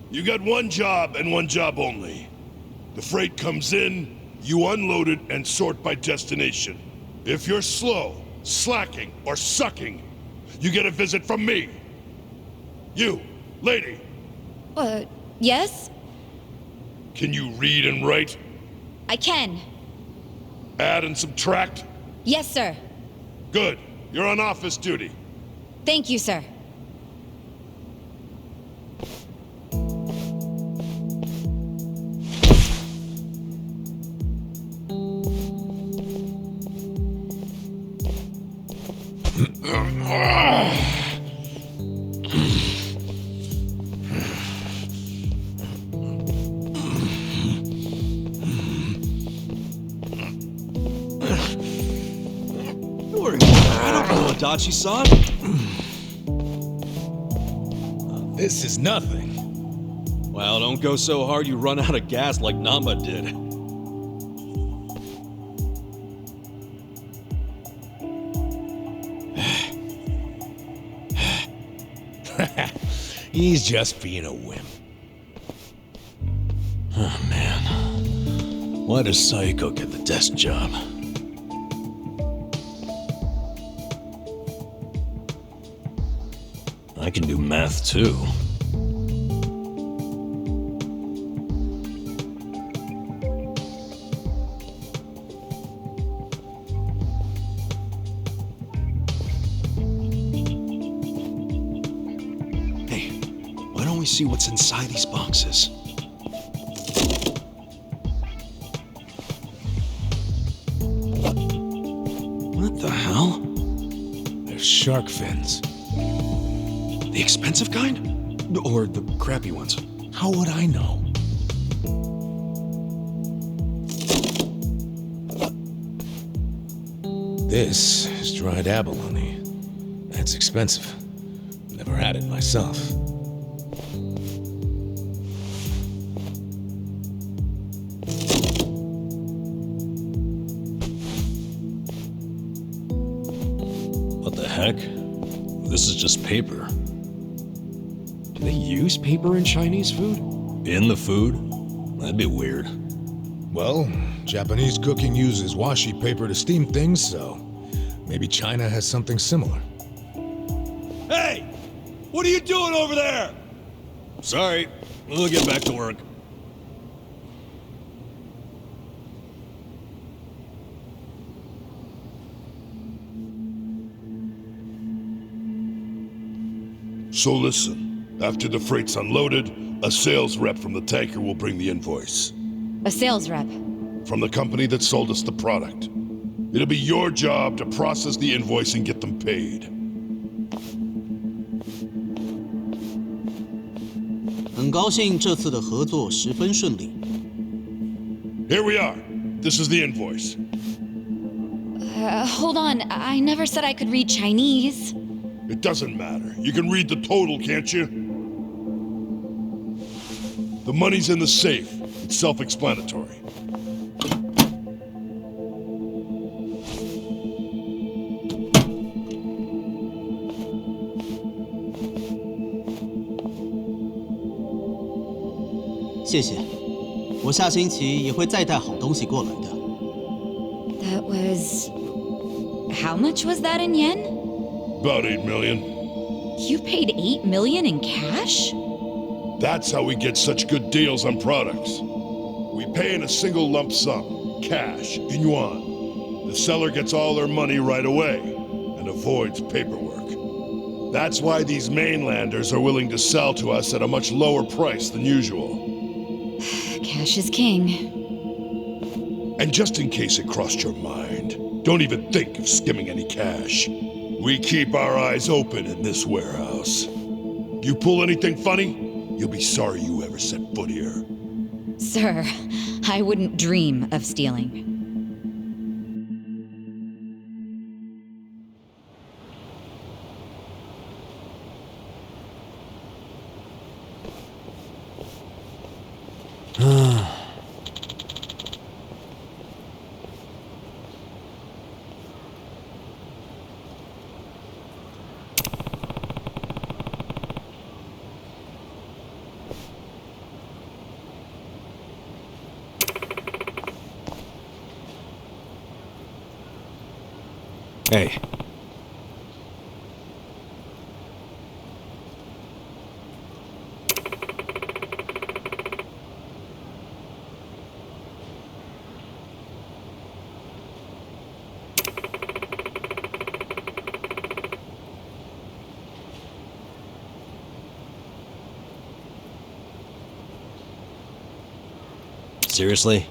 You got one job and one job only. The freight comes in, you unload it and sort by destination. If you're slow, slacking, or sucking, you get a visit from me. You, lady. Yes? Can you read and write? I can. Add and subtract? Yes, sir. Good. You're on office duty. Thank you, sir. Adachi-san? This is nothing. Well, don't go so hard you run out of gas like Nanba did. He's just being a wimp. Oh, man. Why does Saiko get the desk job? I can do math, too. Hey, why don't we see what's inside these boxes? What the hell? They're shark fins. The expensive kind? Or the crappy ones? How would I know? This is dried abalone. That's expensive. Never had it myself. What the heck? This is just paper. Do they use paper in Chinese food? In the food? That'd be weird. Well, Japanese cooking uses washi paper to steam things, so maybe China has something similar. Hey! What are you doing over there? Sorry, we'll get back to work. So listen, after the freight's unloaded, a sales rep from the tanker will bring the invoice. A sales rep. From the company that sold us the product. It'll be your job to process the invoice and get them paid. 很高兴这次的合作十分顺利。 Here we are. This is the invoice. Hold on. I never said I could read Chinese. It doesn't matter. You can read the total, can't you? The money's in the safe. It's self-explanatory. "谢谢，我下星期也会再带好东西过来的。 That was... How much was that in yen? About 8 million. You paid 8 million in cash? That's how we get such good deals on products. We pay in a single lump sum, cash, in yuan. The seller gets all their money right away. and avoids paperwork. That's why these mainlanders are willing to sell to us at a much lower price than usual. Cash is king. And just in case it crossed your mind, don't even think of skimming any cash. We keep our eyes open in this warehouse. You pull anything funny, you'll be sorry you ever set foot here. Sir, I wouldn't dream of stealing. Hey. Seriously?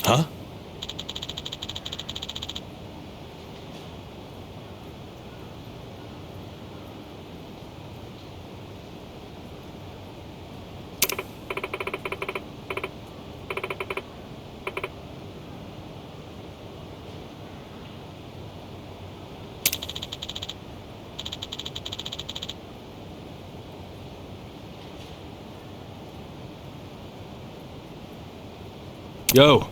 Huh? Yo.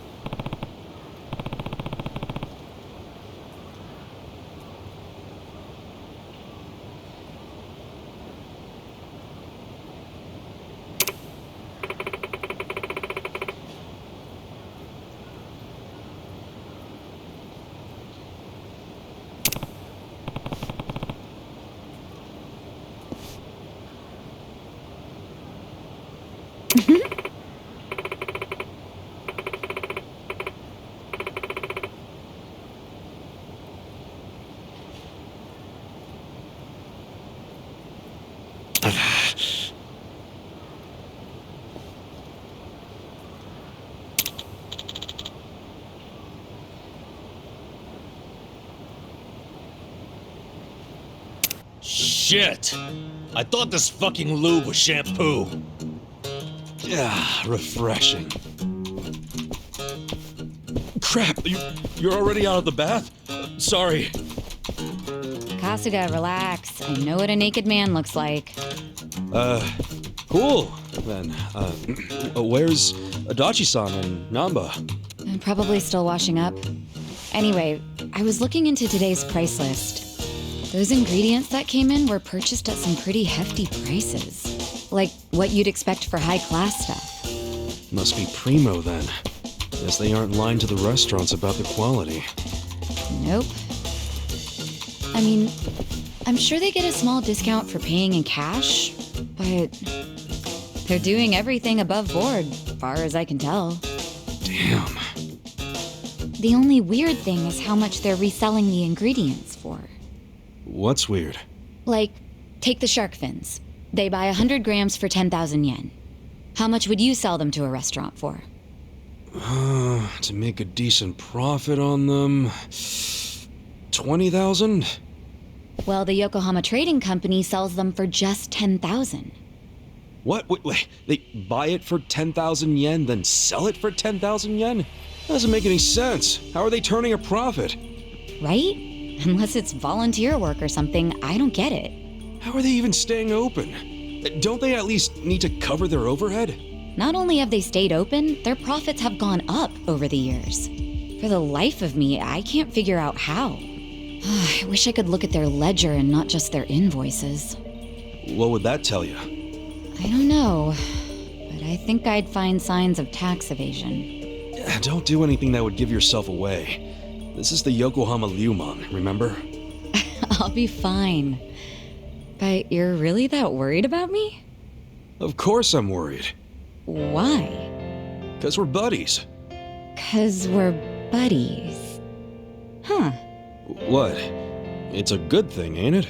Shit! I thought this fucking lube was shampoo. Yeah, refreshing. Crap, you're already out of the bath? Sorry. Kasuga, relax. I know what a naked man looks like. Cool, then. Where's Adachi-san and Nanba? I'm probably still washing up. Anyway, I was looking into today's price list. Those ingredients that came in were purchased at some pretty hefty prices. Like what you'd expect for high-class stuff. Must be primo, then. Guess they aren't lying to the restaurants about the quality. Nope. I mean, I'm sure they get a small discount for paying in cash, but they're doing everything above board, far as I can tell. Damn. The only weird thing is how much they're reselling the ingredients for. What's weird? Like, take the shark fins. They buy 100 grams for 10,000 yen. How much would you sell them to a restaurant for? To make a decent profit on them... 20,000? Well, the Yokohama Trading Company sells them for just 10,000. What? Wait, they buy it for 10,000 yen, then sell it for 10,000 yen? That doesn't make any sense. How are they turning a profit? right? Unless it's volunteer work or something, I don't get it. How are they even staying open? Don't they at least need to cover their overhead? Not only have they stayed open, their profits have gone up over the years. For the life of me, I can't figure out how. I wish I could look at their ledger and not just their invoices. What would that tell you? I don't know, but I think I'd find signs of tax evasion. Don't do anything that would give yourself away. This is the Yokohama Liumang, remember? I'll be fine. But you're really that worried about me? Of course I'm worried. Why? 'Cause we're buddies. 'Cause we're buddies. Huh. What? It's a good thing, ain't it?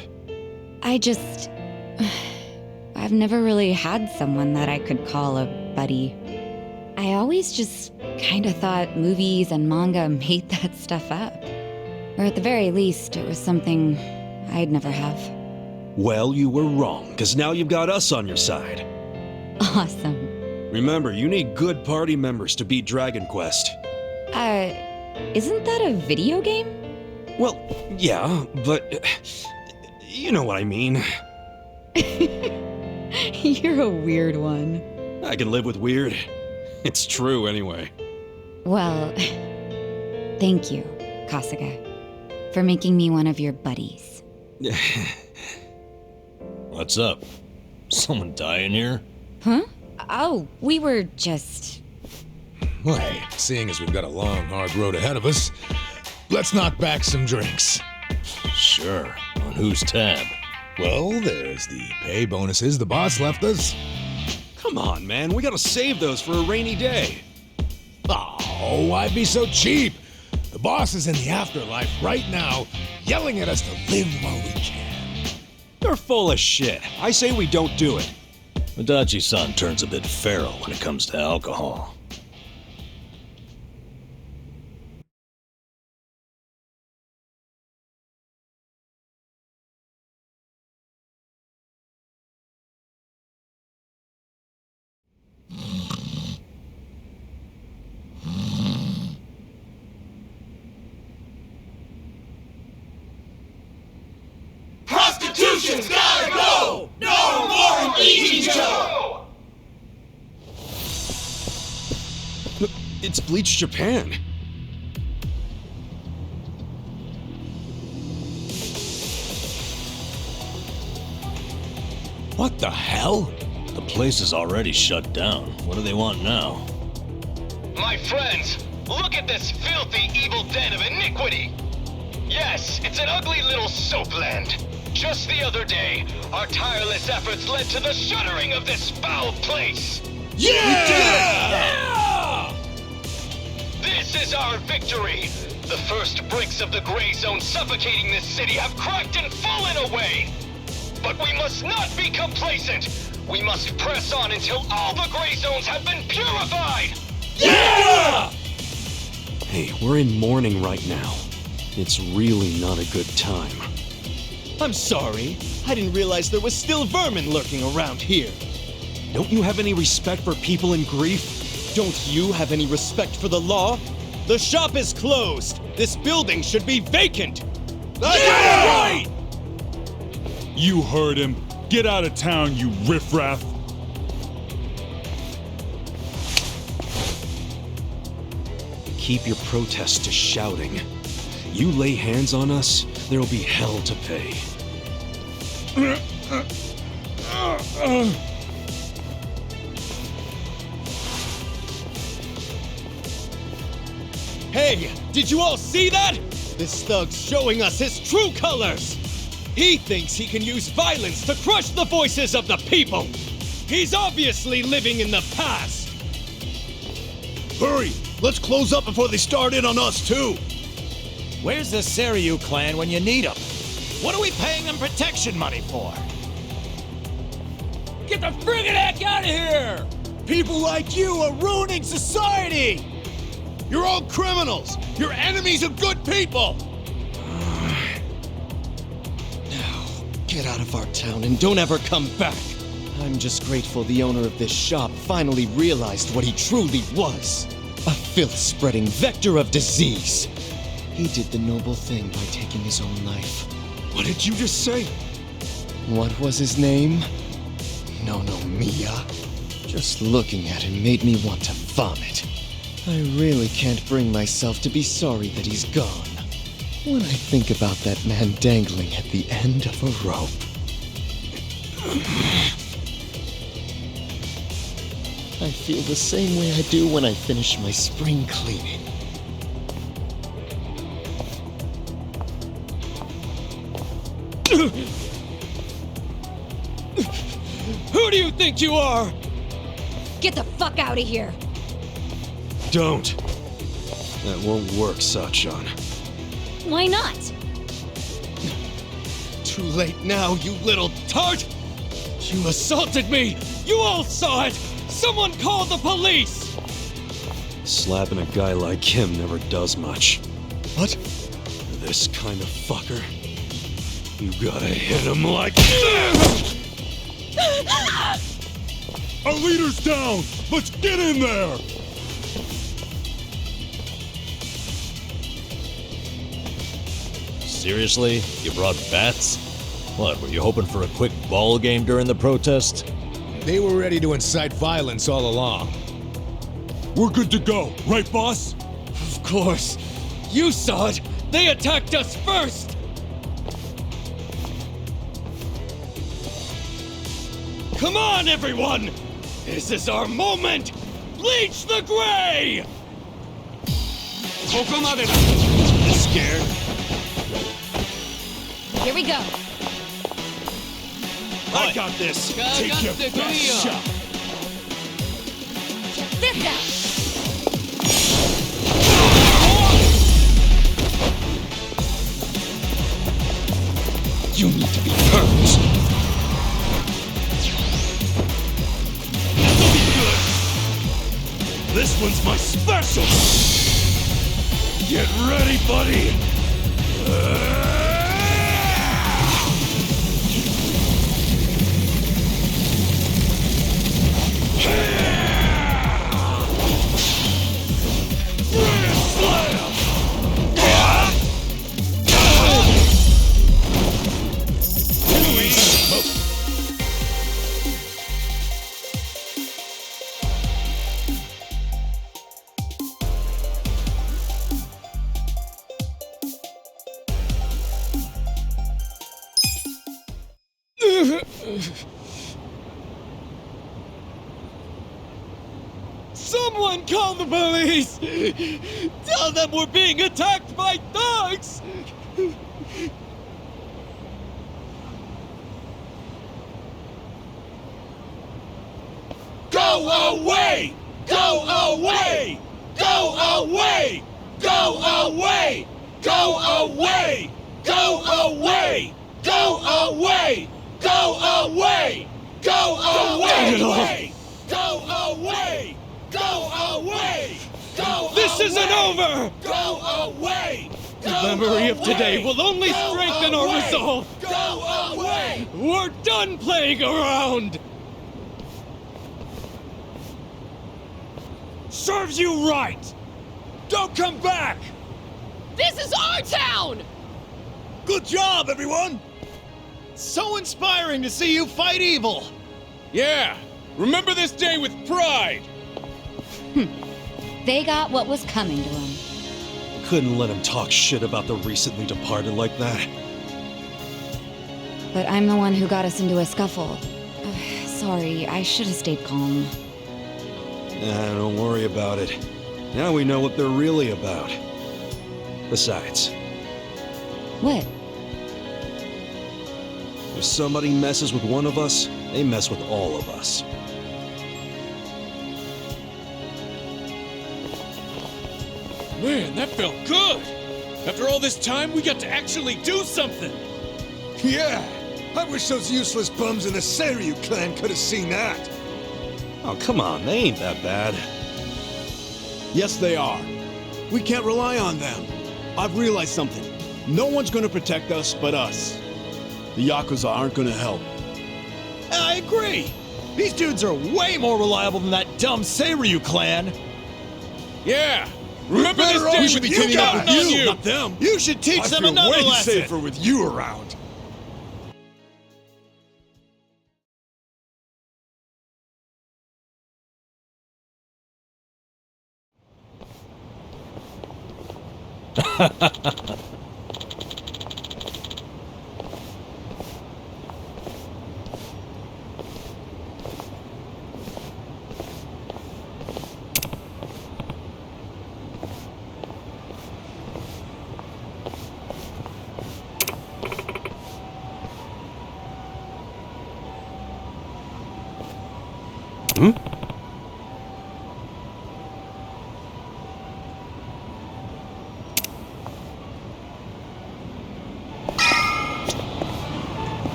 I've never really had someone that I could call a buddy. I always just kinda thought movies and manga made that stuff up. Or at the very least, it was something I'd never have. Well, you were wrong, 'cause now you've got us on your side. Awesome. Remember, you need good party members to beat Dragon Quest. Isn't that a video game? Well, yeah, but you know what I mean. You're a weird one. I can live with weird. It's true anyway. Well, thank you, Kasuga, for making me one of your buddies. What's up? Someone die in here? Huh? Oh, we were just... Well, hey, seeing as we've got a long, hard road ahead of us, let's knock back some drinks. Sure. On whose tab? Well, there's the pay bonuses the boss left us. Come on, man. We gotta save those for a rainy day. Oh, why be so cheap? The boss is in the afterlife right now, yelling at us to live while we can. You're full of shit. I say we don't do it. Adachi-san turns a bit feral when it comes to alcohol. Prostitution's gotta go! No more Ichiban! It's Bleach Japan. What the hell? The place is already shut down. What do they want now? My friends, look at this filthy, evil den of iniquity! Yes, it's an ugly little soapland. Just the other day, our tireless efforts led to the shuttering of this foul place. Yeah! This is our victory! The first bricks of the gray zone suffocating this city have cracked and fallen away! But we must not be complacent! We must press on until all the gray zones have been purified! Yeah! Hey, we're in mourning right now. It's really not a good time. I'm sorry. I didn't realize there was still vermin lurking around here. Don't you have any respect for people in grief? Don't you have any respect for the law? The shop is closed. This building should be vacant. That's right! You heard him. Get out of town, you riffraff. Keep your protests to shouting. You lay hands on us, there'll be hell to pay. Hey, did you all see that? This thug's showing us his true colors. He thinks he can use violence to crush the voices of the people. He's obviously living in the past. Hurry! Let's close up before they start in on us, too! Where's the Seiryu Clan when you need them? What are we paying them protection money for? Get the friggin' heck out of here! People like you are ruining society! You're all criminals! You're enemies of good people! Now, get out of our town and don't ever come back. I'm just grateful the owner of this shop finally realized what he truly was. A filth-spreading vector of disease. He did the noble thing by taking his own life. What did you just say? What was his name? No, Mia. Just looking at him made me want to vomit. I really can't bring myself to be sorry that he's gone. When I think about that man dangling at the end of a rope. I feel the same way I do when I finish my spring cleaning. Who do you think you are? Get the fuck out of here! Don't. That won't work, Sachan. Why not? Too late now, you little tart! You assaulted me! You all saw it! Someone call the police! Slapping a guy like him never does much. What? This kind of fucker. You gotta hit him like this! Our leader's down! Let's get in there! Seriously? You brought bats? What, were you hoping for a quick ball game during the protest? They were ready to incite violence all along. We're good to go, right, boss? Of course. You saw it! They attacked us first! Come on, everyone! This is our moment! Bleach the gray! You scared? Here we go. I got this! Take your best shot! Check this out! You need to be hurt! This'll be good! This one's my special! Get ready, buddy! Someone call the police! Tell them we're being attacked by thugs! Go away! Go away! Go away! Go away! Go away! Go away! Go away! Go away! Go away! Go away! Go away! Go This isn't over! Go away! The memory of today will only strengthen our resolve! Go away! We're done playing around! Serves you right! Don't come back! This is our town! Good job, everyone! So inspiring to see you fight evil! Yeah! Remember this day with pride! They got what was coming to them. Couldn't let him talk shit about the recently departed like that. But I'm the one who got us into a scuffle. Sorry, I should have stayed calm. Nah, don't worry about it. Now we know what they're really about. Besides, What? if somebody messes with one of us, they mess with all of us. Man, that felt good! After all this time, we got to actually do something! Yeah! I wish those useless bums in the Seiryu Clan could have seen that! Oh, come on, they ain't that bad. Yes, they are. We can't rely on them. I've realized something. No one's gonna protect us but us. The Yakuza aren't gonna help. I agree! These dudes are way more reliable than that dumb Seiryu Clan! Yeah! Remember this day We should be with you teaming up with counting on you, you. not them. You should teach I them feel another way lesson. safer with you around.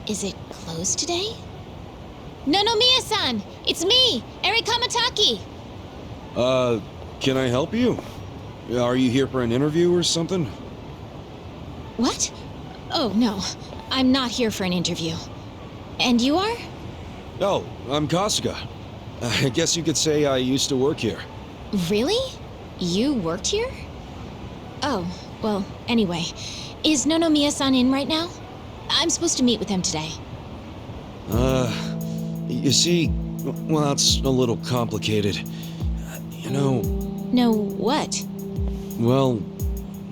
Is it closed today? Nonomiya-san! It's me, Eri Kamataki! Can I help you? Are you here for an interview or something? What? Oh, no. I'm not here for an interview. And you are? Oh, I'm Kasuga. I guess you could say I used to work here. Really? You worked here? Oh, well, anyway. Is Nonomiya-san in right now? I'm supposed to meet with him today. You see, well, it's a little complicated. You know... No, what? Well,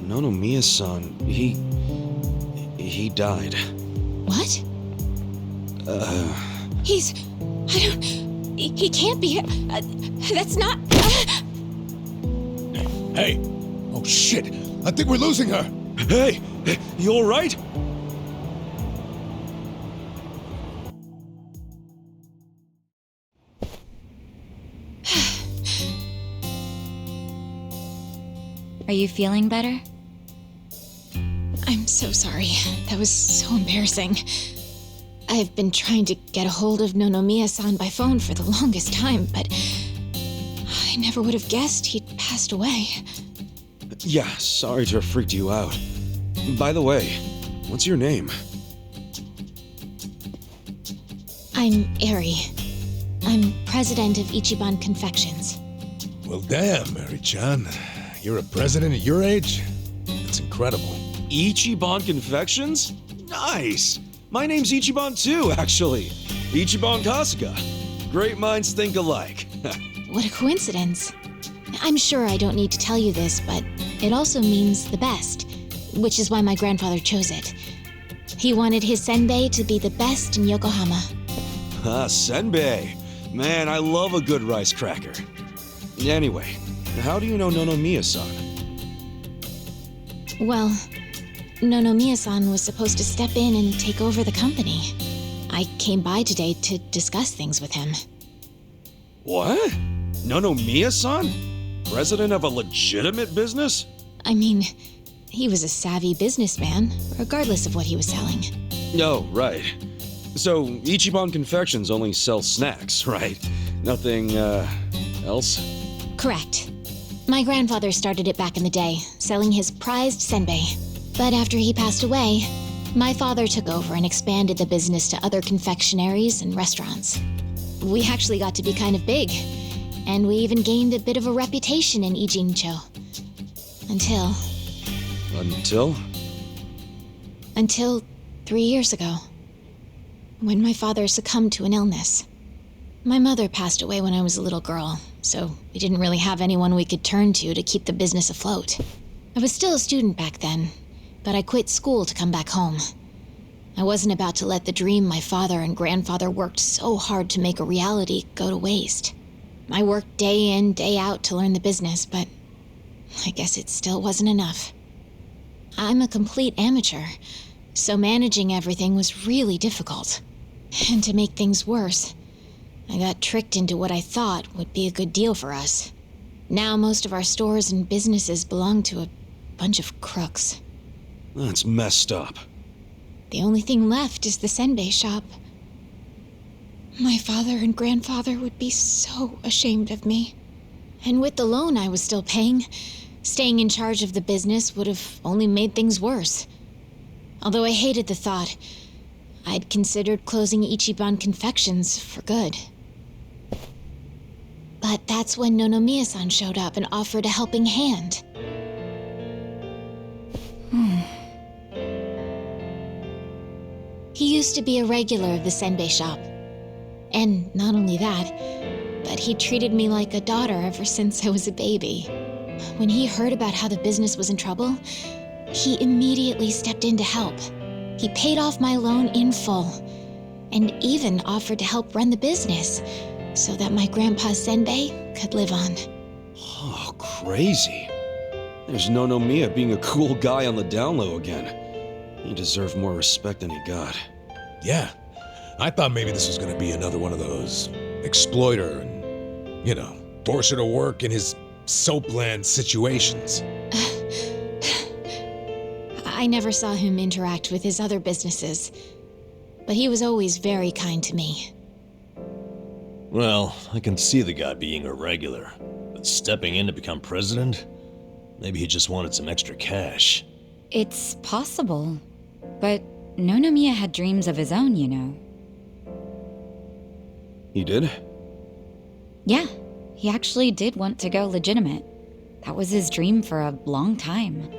Nonomiya-san, he died. What? He's... I don't... He can't be... that's not... Hey! Oh shit! I think we're losing her! Hey! You alright? Are you feeling better? I'm so sorry. That was so embarrassing. I've been trying to get a hold of Nonomiya-san by phone for the longest time, but I never would have guessed he'd passed away. Yeah, sorry to have freaked you out. By the way, what's your name? I'm Eri. I'm president of Ichiban Confections. Well, damn, Mary-chan. You're a president at your age? That's incredible. Ichiban Confections? Nice! My name's Ichiban too, actually. Ichiban Kasuga. Great minds think alike. What a coincidence. I'm sure I don't need to tell you this, but it also means the best, which is why my grandfather chose it. He wanted his senbei to be the best in Yokohama. Ah, senbei. Man, I love a good rice cracker. Anyway, how do you know Nonomiya-san? Well, Nonomiya-san was supposed to step in and take over the company. I came by today to discuss things with him. What? Nonomiya-san? President of a legitimate business? I mean, he was a savvy businessman, regardless of what he was selling. Oh, right. So, Ichiban Confections only sells snacks, right? Nothing, else? Correct. My grandfather started it back in the day, selling his prized senbei. But after he passed away, my father took over and expanded the business to other confectionaries and restaurants. We actually got to be kind of big, and we even gained a bit of a reputation in Ijincho. Until 3 years ago, when my father succumbed to an illness. My mother passed away when I was a little girl, so we didn't really have anyone we could turn to keep the business afloat. I was still a student back then, but I quit school to come back home. I wasn't about to let the dream my father and grandfather worked so hard to make a reality go to waste. I worked day in, day out to learn the business, but I guess it still wasn't enough. I'm a complete amateur, so managing everything was really difficult. And to make things worse, I got tricked into what I thought would be a good deal for us. Now most of our stores and businesses belong to a bunch of crooks. That's messed up. The only thing left is the senbei shop. My father and grandfather would be so ashamed of me. And with the loan I was still paying, staying in charge of the business would have only made things worse. Although I hated the thought, I'd considered closing Ichiban Confections for good. But that's when Nonomiya-san showed up and offered a helping hand. He used to be a regular of the senbei shop. And not only that, but he treated me like a daughter ever since I was a baby. When he heard about how the business was in trouble, he immediately stepped in to help. He paid off my loan in full, and even offered to help run the business, so that my grandpa's senbei could live on. Oh, crazy. There's Nonomiya being a cool guy on the down low again. He deserved more respect than he got. Yeah. I thought maybe this was gonna be another one of those exploiter and, force her to work in his soapland situations. I never saw him interact with his other businesses, but he was always very kind to me. Well, I can see the guy being a regular, but stepping in to become president? Maybe he just wanted some extra cash. It's possible, but Nonomiya had dreams of his own, you know. He did? Yeah, he actually did want to go legitimate. That was his dream for a long time.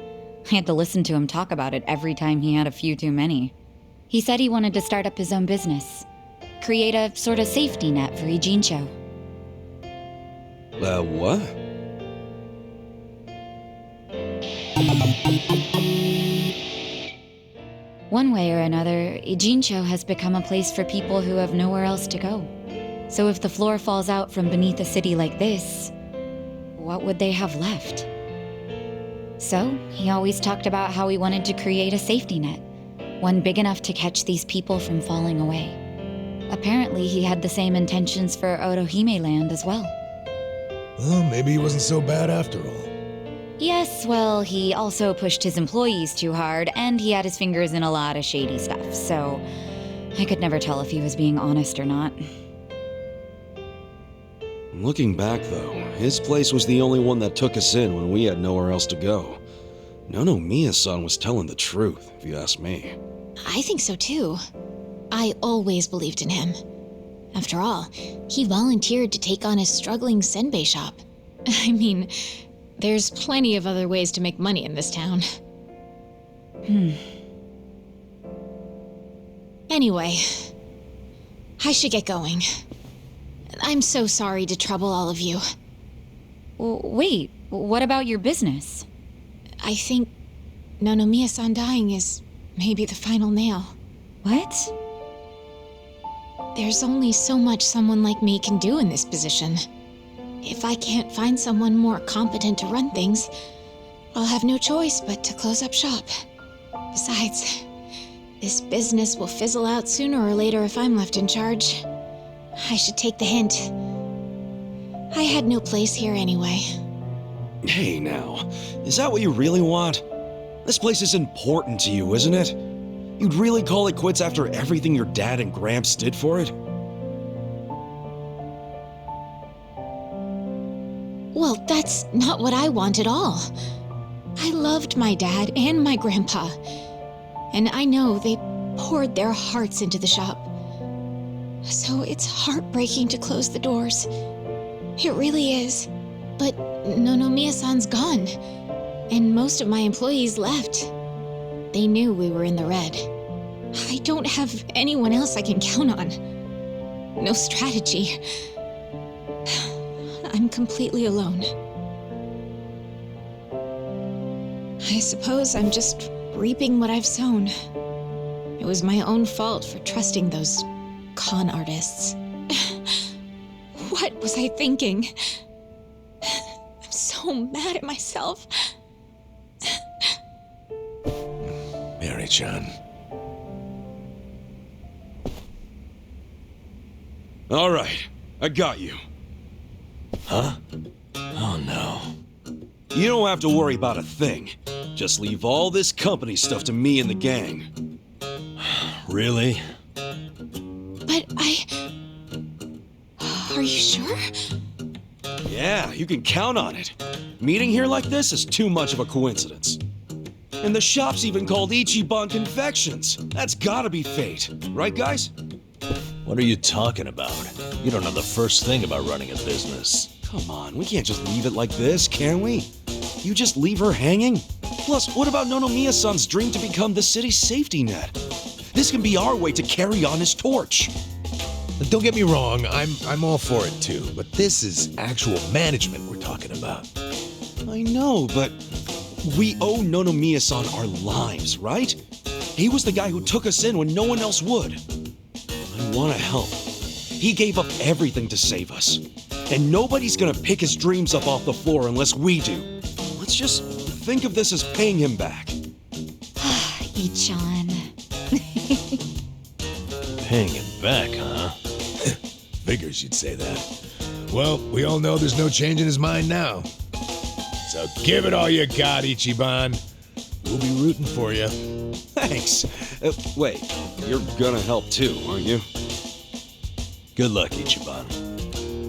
I had to listen to him talk about it every time he had a few too many. He said he wanted to start up his own business, create a sort of safety net for Ijincho. What? One way or another, Ijincho has become a place for people who have nowhere else to go. So if the floor falls out from beneath a city like this, what would they have left? So, he always talked about how he wanted to create a safety net, one big enough to catch these people from falling away. Apparently, he had the same intentions for Orohime Land as well. Well, maybe he wasn't so bad after all. Yes, well, he also pushed his employees too hard, and he had his fingers in a lot of shady stuff, so I could never tell if he was being honest or not. Looking back, though, his place was the only one that took us in when we had nowhere else to go. Nonomiya-san was telling the truth, if you ask me. I think so too. I always believed in him. After all, he volunteered to take on his struggling senbei shop. I mean, there's plenty of other ways to make money in this town. Anyway, I should get going. I'm so sorry to trouble all of you. Wait, what about your business? I think Nonomiya-san dying is maybe the final nail. What? There's only so much someone like me can do in this position. If I can't find someone more competent to run things, I'll have no choice but to close up shop. Besides, this business will fizzle out sooner or later if I'm left in charge. I should take the hint. I had no place here anyway. Hey now, is that what you really want? This place is important to you, isn't it? You'd really call it quits after everything your dad and Gramps did for it? Well, that's not what I want at all. I loved my dad and my grandpa, and I know they poured their hearts into the shop. So it's heartbreaking to close the doors. It really is. But Nonomiya-san's gone, and most of my employees left. They knew we were in the red. I don't have anyone else I can count on. No strategy. I'm completely alone. I suppose I'm just reaping what I've sown. It was my own fault for trusting those con artists. What was I thinking? I'm so mad at myself. Mary-chan. All right, I got you. Huh? Oh no. You don't have to worry about a thing. Just leave all this company stuff to me and the gang. Really? But Are you sure? Yeah, you can count on it. Meeting here like this is too much of a coincidence. And the shop's even called Ichiban Confections. That's gotta be fate. Right, guys? What are you talking about? You don't know the first thing about running a business. Come on, we can't just leave it like this, can we? You just leave her hanging? Plus, what about Nonomiya-san's dream to become the city's safety net? This can be our way to carry on his torch. Don't get me wrong, I'm all for it too, but this is actual management we're talking about. I know, but we owe Nonomiya-san our lives, right? He was the guy who took us in when no one else would. I want to help. He gave up everything to save us. And nobody's gonna pick his dreams up off the floor unless we do. Let's just think of this as paying him back. Ichan. Paying him back, huh? Figures you'd say that. Well, we all know there's no change in his mind now. So give it all you got, Ichiban. We'll be rooting for you. Thanks. Wait, you're gonna help too, aren't you? Good luck, Ichiban.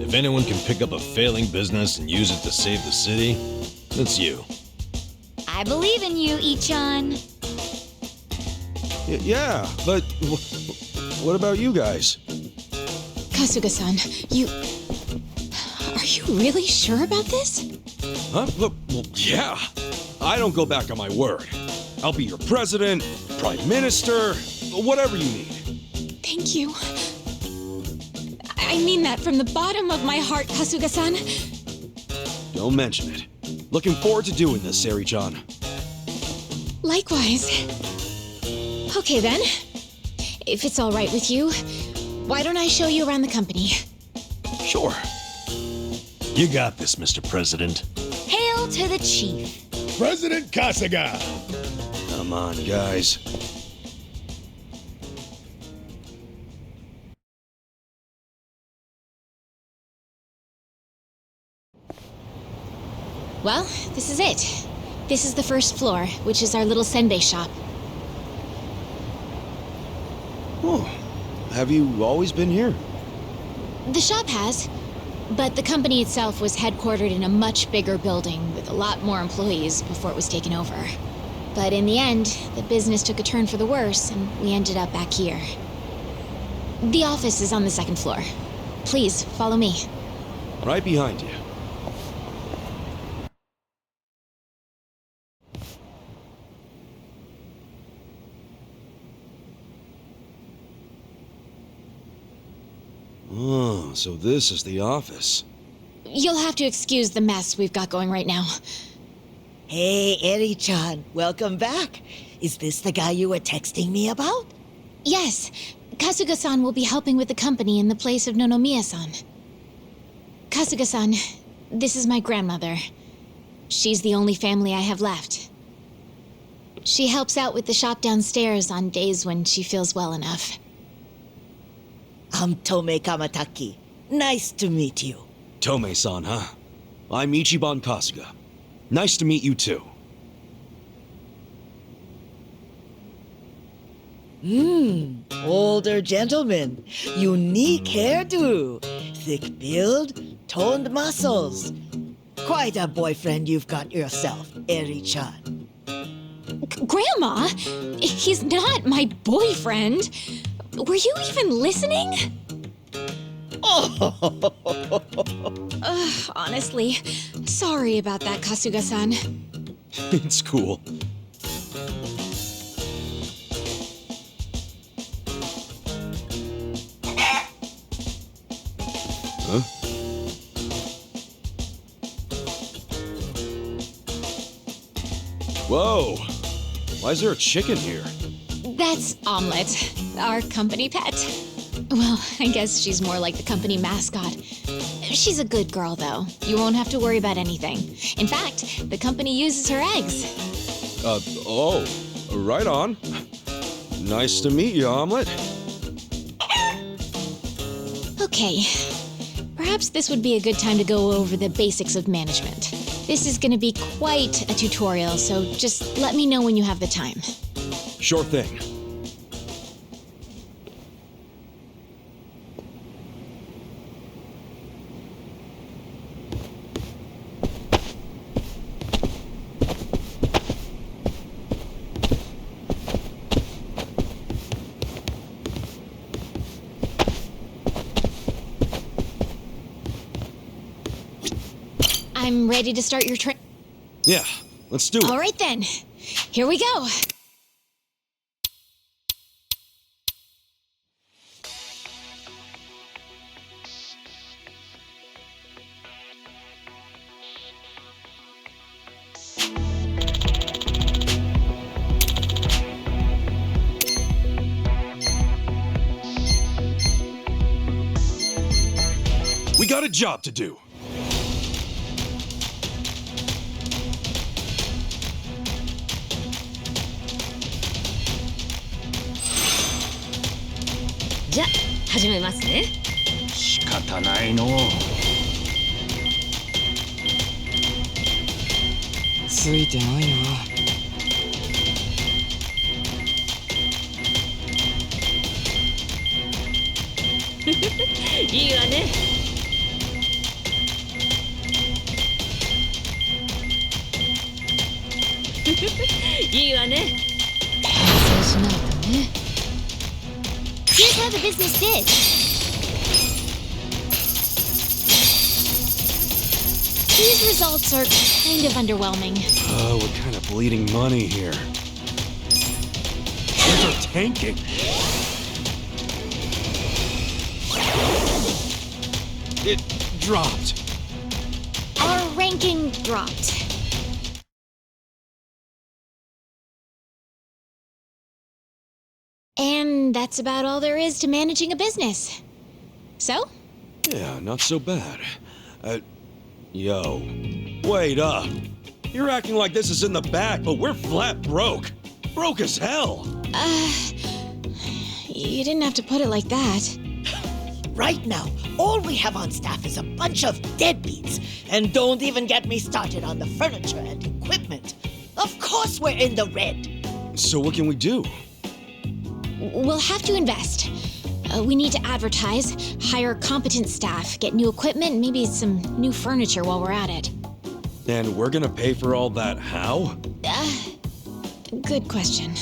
If anyone can pick up a failing business and use it to save the city, it's you. I believe in you, Ichan. Yeah, but what about you guys? Kasuga-san, Are you really sure about this? Huh? Well, yeah. I don't go back on my word. I'll be your president, prime minister, whatever you need. Thank you. I mean that from the bottom of my heart, Kasuga-san. Don't mention it. Looking forward to doing this, Seiryu-chan. Likewise. Okay then. If it's all right with you, why don't I show you around the company? Sure. You got this, Mr. President. Hail to the chief. President Kasuga! Come on, guys. Well, this is it. This is the first floor, which is our little senbei shop. Oh, have you always been here? The shop has, but the company itself was headquartered in a much bigger building with a lot more employees before it was taken over. But in the end, the business took a turn for the worse, and we ended up back here. The office is on the second floor. Please, follow me. Right behind you. Oh, so this is the office. You'll have to excuse the mess we've got going right now. Hey, Eri-chan, welcome back. Is this the guy you were texting me about? Yes, Kasuga-san will be helping with the company in the place of Nonomiya-san. Kasuga-san, this is my grandmother. She's the only family I have left. She helps out with the shop downstairs on days when she feels well enough. I'm Tome Kamataki. Nice to meet you. Tome-san, huh? I'm Ichiban Kasuga. Nice to meet you too. Older gentleman. Unique hairdo. Thick build, toned muscles. Quite a boyfriend you've got yourself, Eri-chan. Grandma? He's not my boyfriend. Were you even listening? Honestly, sorry about that, Kasuga-san. It's cool. Huh? Whoa! Why is there a chicken here? That's Omelette, our company pet. Well, I guess she's more like the company mascot. She's a good girl, though. You won't have to worry about anything. In fact, the company uses her eggs. Right on. Nice to meet you, Omelette. Okay. Perhaps this would be a good time to go over the basics of management. This is going to be quite a tutorial, so just let me know when you have the time. Sure thing. Ready to start your train? Yeah, let's do it. All right then. Here we go. We got a job to do. Ja, 始めますね。仕方ないの。ついてないな。いいわね。いいわね。そうしないとね。Here's how the business did. These results are kind of underwhelming. Oh, we're kind of bleeding money here. Things are tanking. It dropped. Our ranking dropped. And that's about all there is to managing a business. So? Yeah, not so bad. Yo, wait up. You're acting like this is in the bag, but we're flat broke. Broke as hell. You didn't have to put it like that. Right now, all we have on staff is a bunch of deadbeats. And don't even get me started on the furniture and equipment. Of course we're in the red. So what can we do? We'll have to invest. We need to advertise, hire competent staff, get new equipment, and maybe some new furniture while we're at it. And we're gonna pay for all that how? Good question.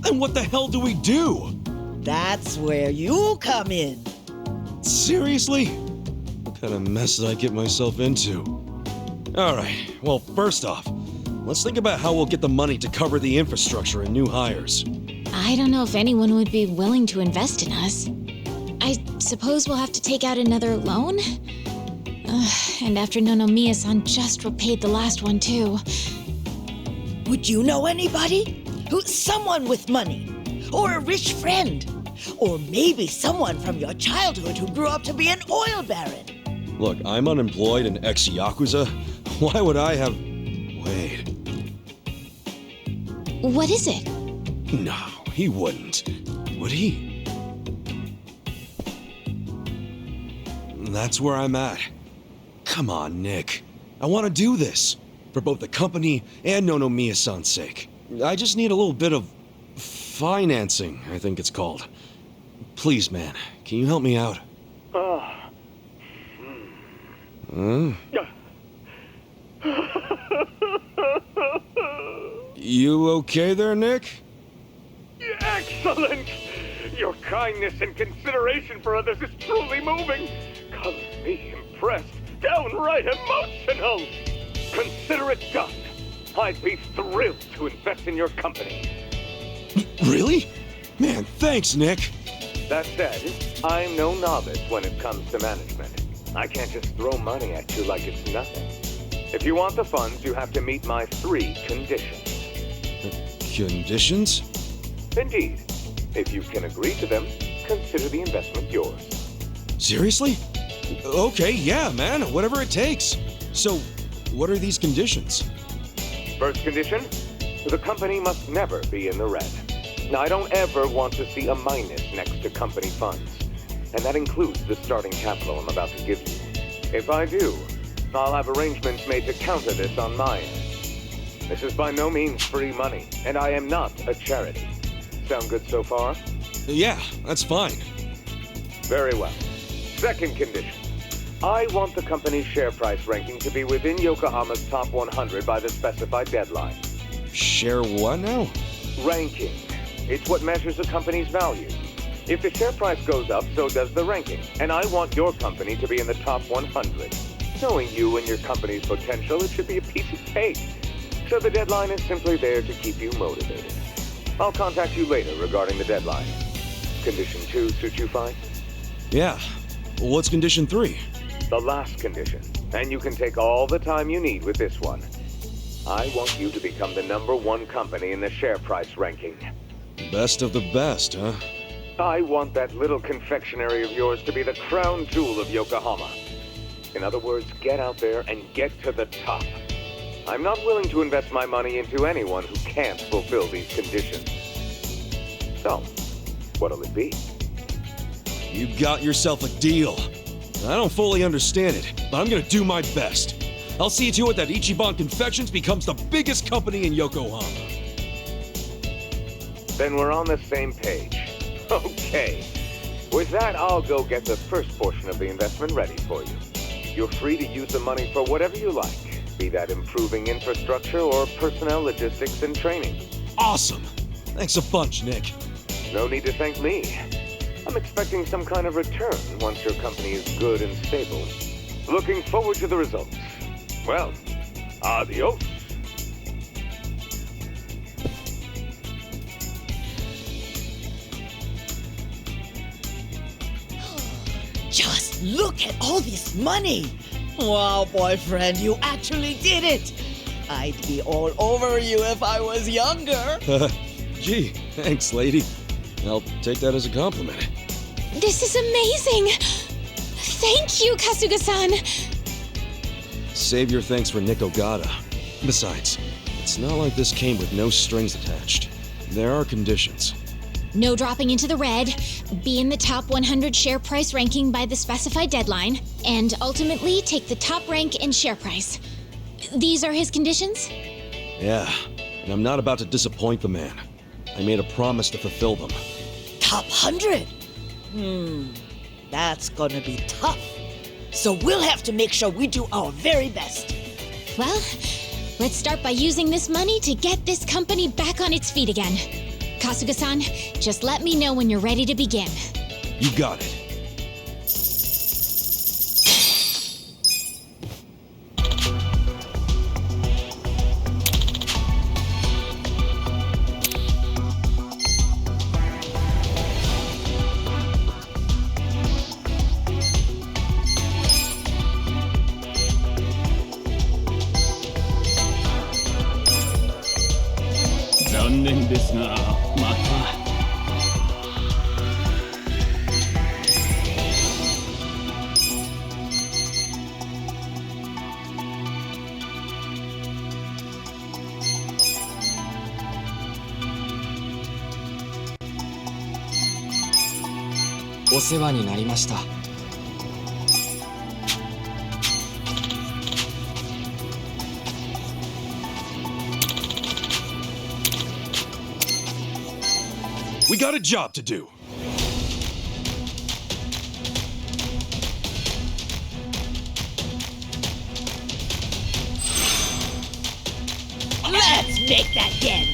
Then what the hell do we do? That's where you come in. Seriously? What kind of mess did I get myself into? Alright, well, first off, let's think about how we'll get the money to cover the infrastructure and new hires. I don't know if anyone would be willing to invest in us. I suppose we'll have to take out another loan? And after Nonomiya-san just repaid the last one, too. Would you know anybody? Someone with money? Or a rich friend? Or maybe someone from your childhood who grew up to be an oil baron? Look, I'm unemployed and ex-Yakuza. Why would I have... Wait. What is it? No, he wouldn't. Would he? That's where I'm at. Come on, Nick. I want to do this. For both the company and Nonomiya-san's sake. I just need a little bit of... financing, I think it's called. Please, man, can you help me out? Huh? You okay there, Nick? Excellent! Your kindness and consideration for others is truly moving. Colors me impressed, downright emotional. Consider it done. I'd be thrilled to invest in your company. Really? Man, thanks, Nick. That said, I'm no novice when it comes to management. I can't just throw money at you like it's nothing. If you want the funds, you have to meet my 3 conditions. Conditions? Indeed. If you can agree to them, consider the investment yours. Seriously? Okay, yeah, man, whatever it takes. So, what are these conditions? First condition, the company must never be in the red. Now, I don't ever want to see a minus next to company funds. And that includes the starting capital I'm about to give you. If I do, I'll have arrangements made to counter this on my end. This is by no means free money, and I am not a charity. Sound good so far? Yeah, that's fine. Very well. Second condition. I want the company's share price ranking to be within Yokohama's top 100 by the specified deadline. Share what now? Ranking. It's what measures a company's value. If the share price goes up, so does the ranking. And I want your company to be in the top 100. Knowing you and your company's potential, it should be a piece of cake. So the deadline is simply there to keep you motivated. I'll contact you later regarding the deadline. Condition 2 suit you fine? Yeah. What's condition 3? The last condition. And you can take all the time you need with this one. I want you to become the #1 company in the share price ranking. Best of the best, huh? I want that little confectionery of yours to be the crown jewel of Yokohama. In other words, get out there and get to the top. I'm not willing to invest my money into anyone who can't fulfill these conditions. So, what'll it be? You got yourself a deal. I don't fully understand it, but I'm gonna do my best. I'll see to it that Ichiban Confections becomes the biggest company in Yokohama. Then we're on the same page. Okay. With that, I'll go get the first portion of the investment ready for you. You're free to use the money for whatever you like, be that improving infrastructure or personnel logistics and training. Awesome! Thanks a bunch, Nick. No need to thank me. I'm expecting some kind of return once your company is good and stable. Looking forward to the results. Well, adios. Just look at all this money! Wow, boyfriend, you actually did it! I'd be all over you if I was younger. Gee, thanks, lady. I'll take that as a compliment. This is amazing! Thank you, Kasuga-san! Save your thanks for Nick Ogata. Besides, it's not like this came with no strings attached. There are conditions. No dropping into the red, be in the top 100 share price ranking by the specified deadline, and ultimately take the top rank in share price. These are his conditions? Yeah, and I'm not about to disappoint the man. I made a promise to fulfill them. Top 100? That's gonna be tough. So we'll have to make sure we do our very best. Well, let's start by using this money to get this company back on its feet again. Kasuga-san, just let me know when you're ready to begin. You got it. We got a job to do. Let's make that again.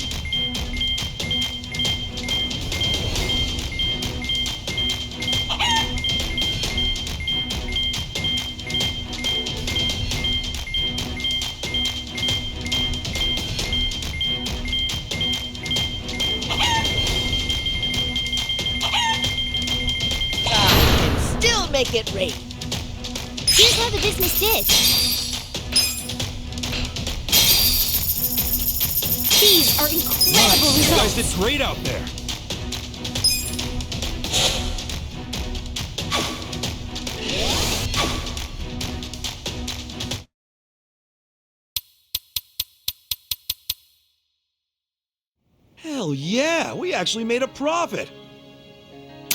Make it rain. Here's how the business did. These are incredible results. You guys did great out there. Hell yeah, we actually made a profit.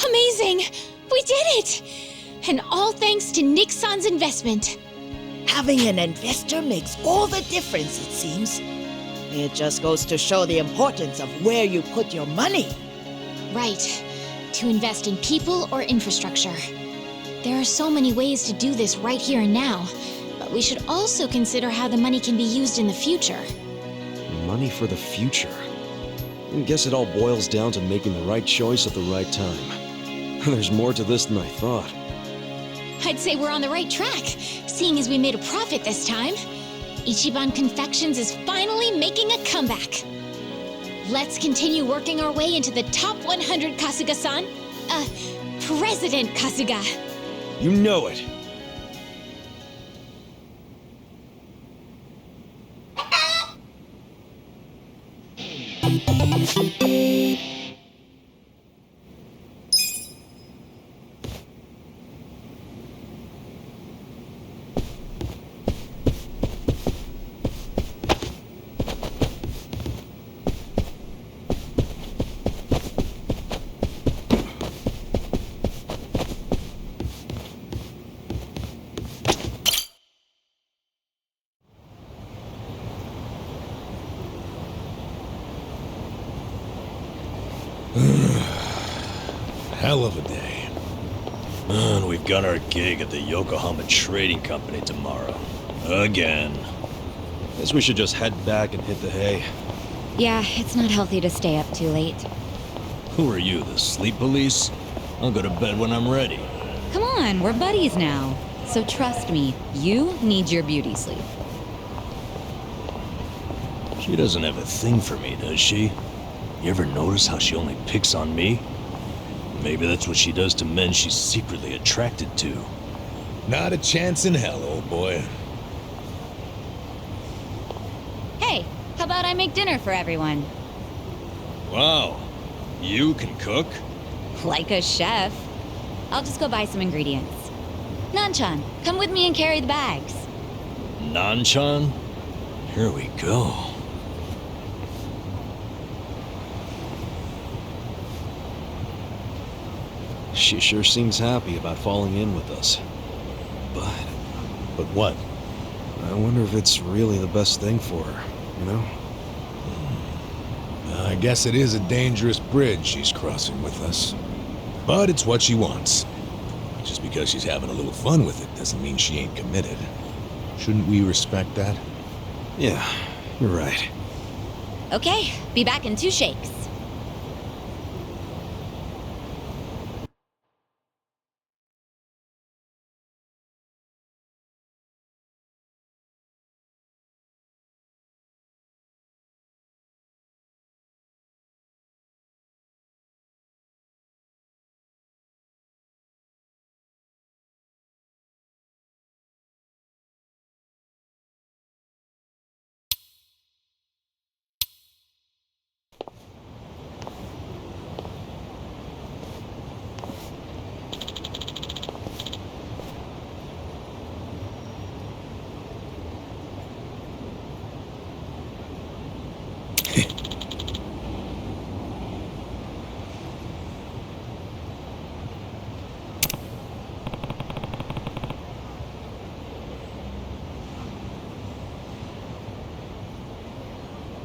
Amazing! We did it! And all thanks to Nick-san's investment. Having an investor makes all the difference, it seems. It just goes to show the importance of where you put your money. Right. To invest in people or infrastructure. There are so many ways to do this right here and now, but we should also consider how the money can be used in the future. Money for the future. I guess it all boils down to making the right choice at the right time. There's more to this than I thought. I'd say we're on the right track, seeing as we made a profit this time. Ichiban Confections is finally making a comeback. Let's continue working our way into the top 100, Kasuga-san. President Kasuga. You know it. Hell of a day. And we've got our gig at the Yokohama Trading Company tomorrow. Again. Guess we should just head back and hit the hay. Yeah, it's not healthy to stay up too late. Who are you, the sleep police? I'll go to bed when I'm ready. Come on, we're buddies now. So trust me, you need your beauty sleep. She doesn't have a thing for me, does she? You ever notice how she only picks on me? Maybe that's what she does to men she's secretly attracted to. Not a chance in hell, old boy. Hey, how about I make dinner for everyone? Wow, you can cook? Like a chef. I'll just go buy some ingredients. Nanchan, come with me and carry the bags. Nanchan? Here we go. She sure seems happy about falling in with us. But what? I wonder if it's really the best thing for her, you know? I guess it is a dangerous bridge she's crossing with us. But it's what she wants. Just because she's having a little fun with it doesn't mean she ain't committed. Shouldn't we respect that? Yeah, you're right. Okay, be back in 2 shakes.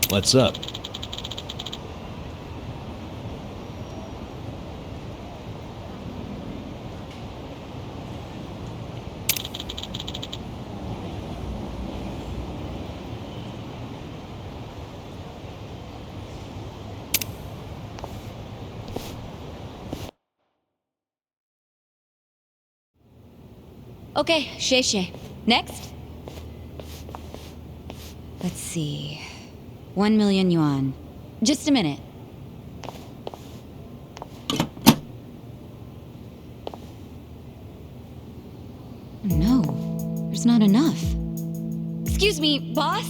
What's up? Okay, Sheshe. Next? Let's see. 1 million yuan. Just a minute. No, there's not enough. Excuse me, boss?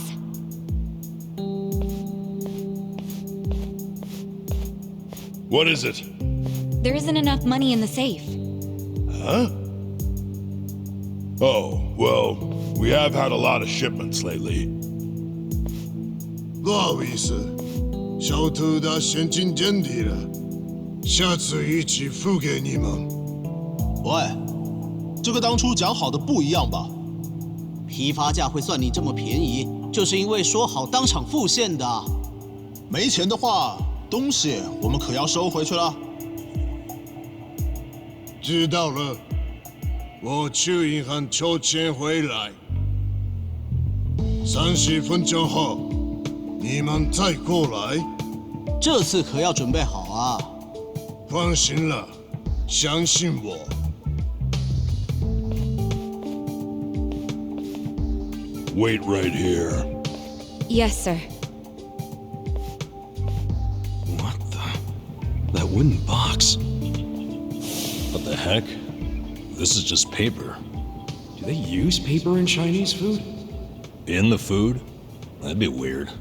What is it? There isn't enough money in the safe. Huh? Oh, well, we have had a lot of shipments lately. 不好意思，小偷的现金见底了，下次一起付给你们。喂，这个当初讲好的不一样吧？批发价会算你这么便宜，就是因为说好当场付现的。没钱的话，东西我们可要收回去了。知道了，我去银行抽钱回来。30分钟后。 你们再过来，这次可要准备好啊！放心了，相信我。wait right here. Yes, sir. What the? That wooden box. What the heck? This is just paper. Do they use paper in Chinese food? In the food? That'd be weird.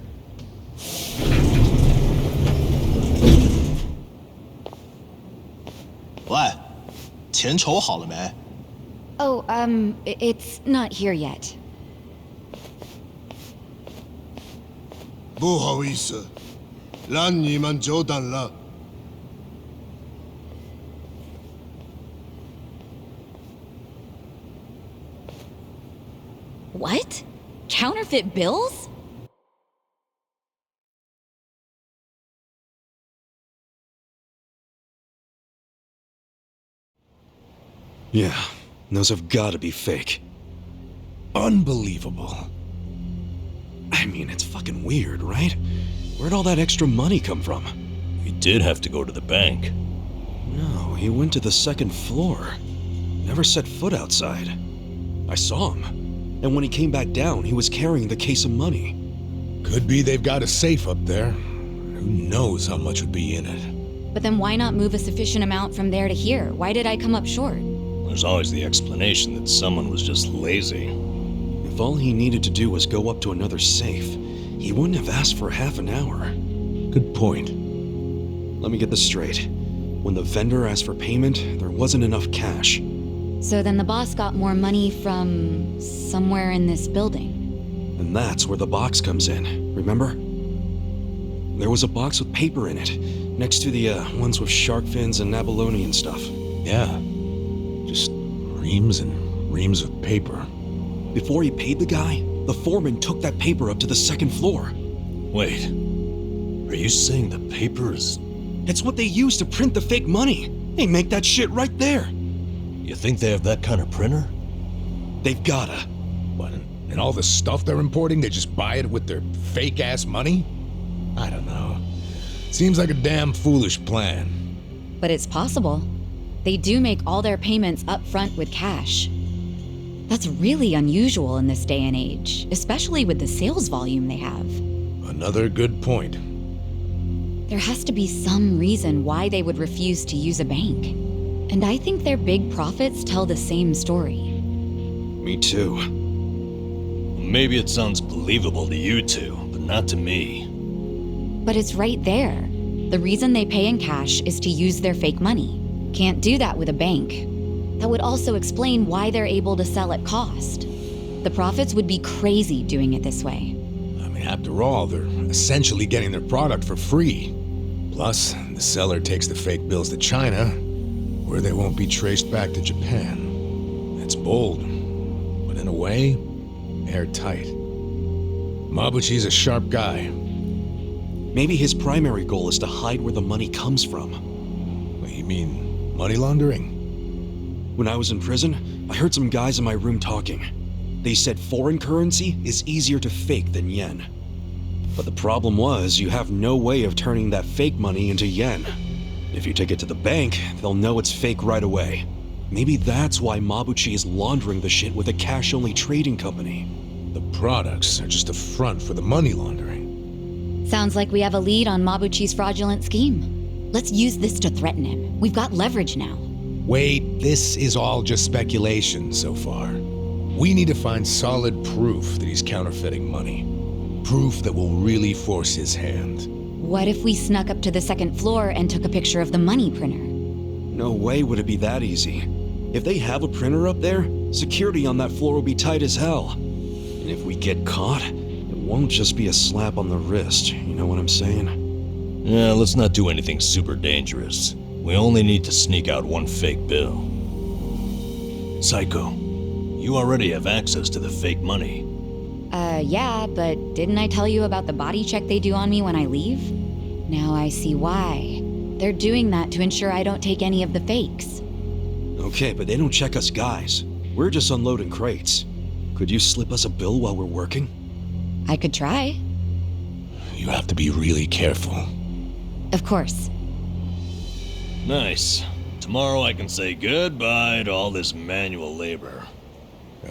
What? 钱筹好了没? Oh, it's not here yet. 不好意思，让你们久等了。What? Counterfeit bills? Yeah, those have gotta be fake. Unbelievable. I mean, it's fucking weird, right? Where'd all that extra money come from? He did have to go to the bank. No, he went to the second floor. Never set foot outside. I saw him. And when he came back down, he was carrying the case of money. Could be they've got a safe up there. Who knows how much would be in it? But then why not move a sufficient amount from there to here? Why did I come up short? There's always the explanation that someone was just lazy. If all he needed to do was go up to another safe, he wouldn't have asked for half an hour. Good point. Let me get this straight. When the vendor asked for payment, there wasn't enough cash. So then the boss got more money from somewhere in this building. And that's where the box comes in, remember? There was a box with paper in it, next to the ones with shark fins and abalone and stuff. Yeah. Just reams and reams of paper. Before he paid the guy, the foreman took that paper up to the second floor. Wait, are you saying the paper is... It's what they use to print the fake money. They make that shit right there. You think they have that kind of printer? They've gotta. What, and all the stuff they're importing, they just buy it with their fake-ass money? I don't know. Seems like a damn foolish plan. But it's possible. They do make all their payments up front with cash. That's really unusual in this day and age, especially with the sales volume they have. Another good point. There has to be some reason why they would refuse to use a bank. And I think their big profits tell the same story. Me too. Maybe it sounds believable to you two, but not to me. But it's right there. The reason they pay in cash is to use their fake money. Can't do that with a bank. That would also explain why they're able to sell at cost. The profits would be crazy doing it this way. I mean, after all, they're essentially getting their product for free. Plus, the seller takes the fake bills to China, where they won't be traced back to Japan. It's bold, but in a way, airtight. Mabuchi's a sharp guy. Maybe his primary goal is to hide where the money comes from. What, you mean money laundering? When I was in prison, I heard some guys in my room talking. They said foreign currency is easier to fake than yen. But the problem was, you have no way of turning that fake money into yen. If you take it to the bank, they'll know it's fake right away. Maybe that's why Mabuchi is laundering the shit with a cash-only trading company. The products are just a front for the money laundering. Sounds like we have a lead on Mabuchi's fraudulent scheme. Let's use this to threaten him. We've got leverage now. Wait, this is all just speculation so far. We need to find solid proof that he's counterfeiting money. Proof that will really force his hand. What if we snuck up to the second floor and took a picture of the money printer? No way would it be that easy. If they have a printer up there, security on that floor will be tight as hell. And if we get caught, it won't just be a slap on the wrist, you know what I'm saying? Yeah, let's not do anything super dangerous. We only need to sneak out one fake bill. Psycho, you already have access to the fake money. Yeah, but didn't I tell you about the body check they do on me when I leave? Now I see why. They're doing that to ensure I don't take any of the fakes. Okay, but they don't check us guys. We're just unloading crates. Could you slip us a bill while we're working? I could try. You have to be really careful. Of course. Nice. Tomorrow I can say goodbye to all this manual labor.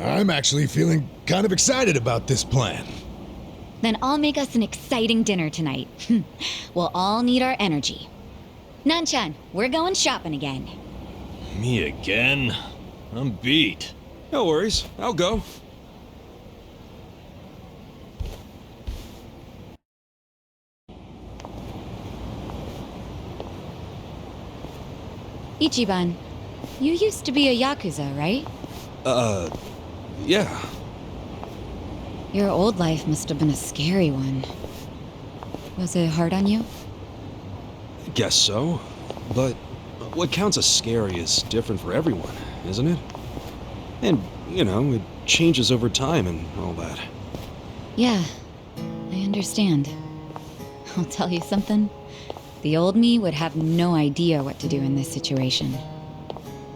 I'm actually feeling kind of excited about this plan. Then I'll make us an exciting dinner tonight. We'll all need our energy. Nanchan, we're going shopping again. Me again? I'm beat. No worries, I'll go. Ichiban, you used to be a Yakuza, right? Yeah. Your old life must have been a scary one. Was it hard on you? Guess so. But what counts as scary is different for everyone, isn't it? And, it changes over time and all that. Yeah, I understand. I'll tell you something. The old me would have no idea what to do in this situation.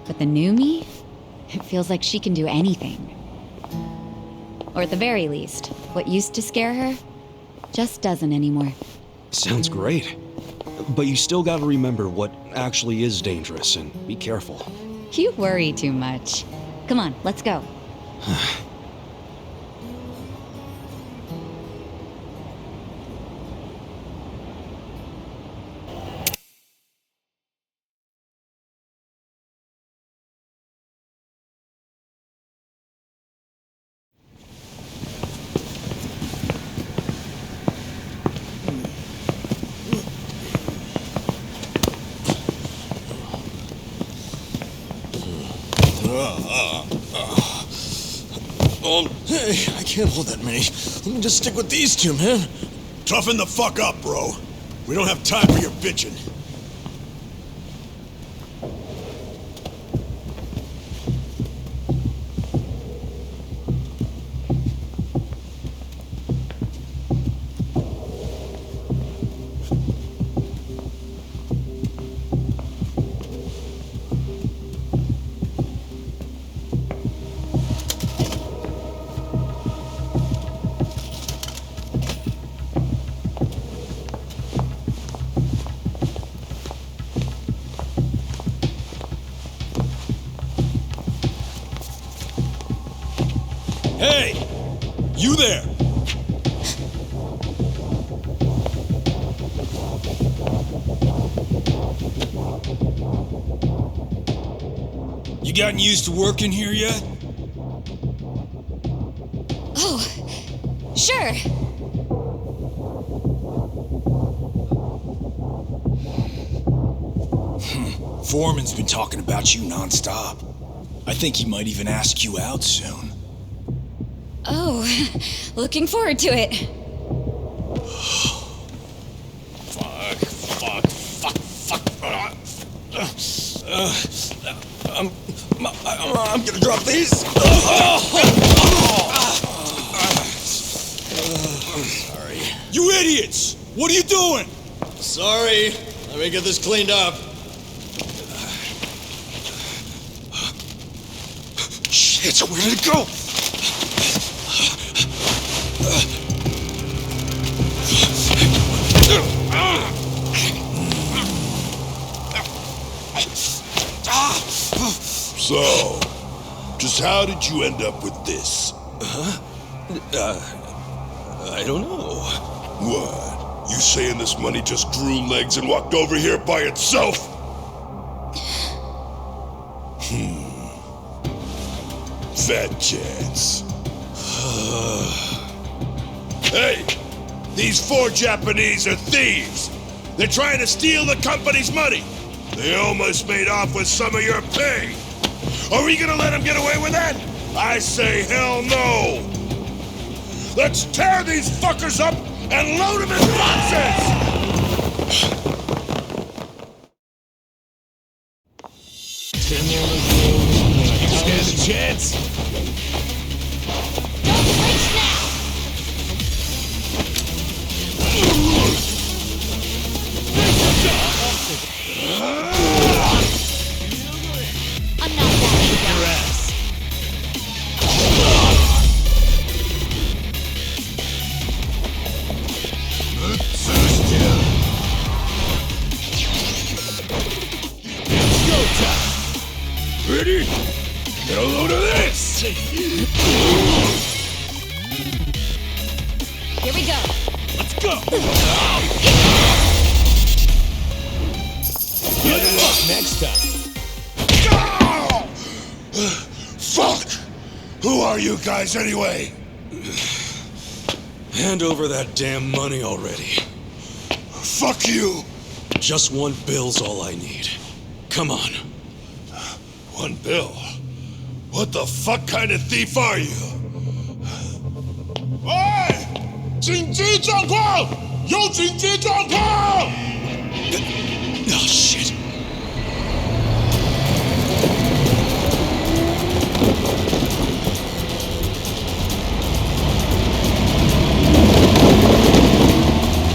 But the new me? It feels like she can do anything. Or at the very least, what used to scare her just doesn't anymore. Sounds great. But you still gotta remember what actually is dangerous and be careful. You worry too much. Come on, let's go. Hey, I can't hold that many. Let me just stick with these two, man. Toughen the fuck up, bro. We don't have time for your bitching. Hey! You there! You gotten used to working here yet? Oh, sure. Foreman's been talking about you nonstop. I think he might even ask you out soon. Oh, looking forward to it. I'm gonna drop these. Sorry. You idiots! What are you doing? Sorry. Let me get this cleaned up. Shit, where did it go? So, just how did you end up with this? I don't know. What? You saying this money just grew legs and walked over here by itself? Fat chance. Hey! These 4 Japanese are thieves! They're trying to steal the company's money! They almost made off with some of your pay! Are we gonna let them get away with that? I say hell no! Let's tear these fuckers up and load them in boxes! Stand a chance? Don't flinch now! I'm not that easy. Ready? Get a load of this! Here we go. Let's go! Good luck next time. Fuck! Who are you guys anyway? Hand over that damn money already. Fuck you! Just 1 bill's all I need. Come on. 1 bill? What the fuck kind of thief are you? 喂，紧急状况！有紧急状况！ Oh, shit.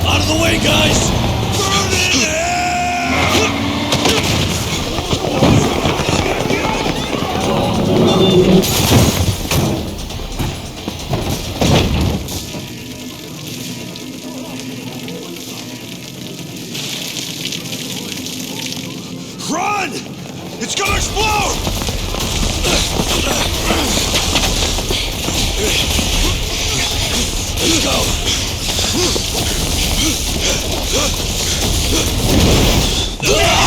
Out of the way, guys! Run! It's gonna explode! Let's go! Ah!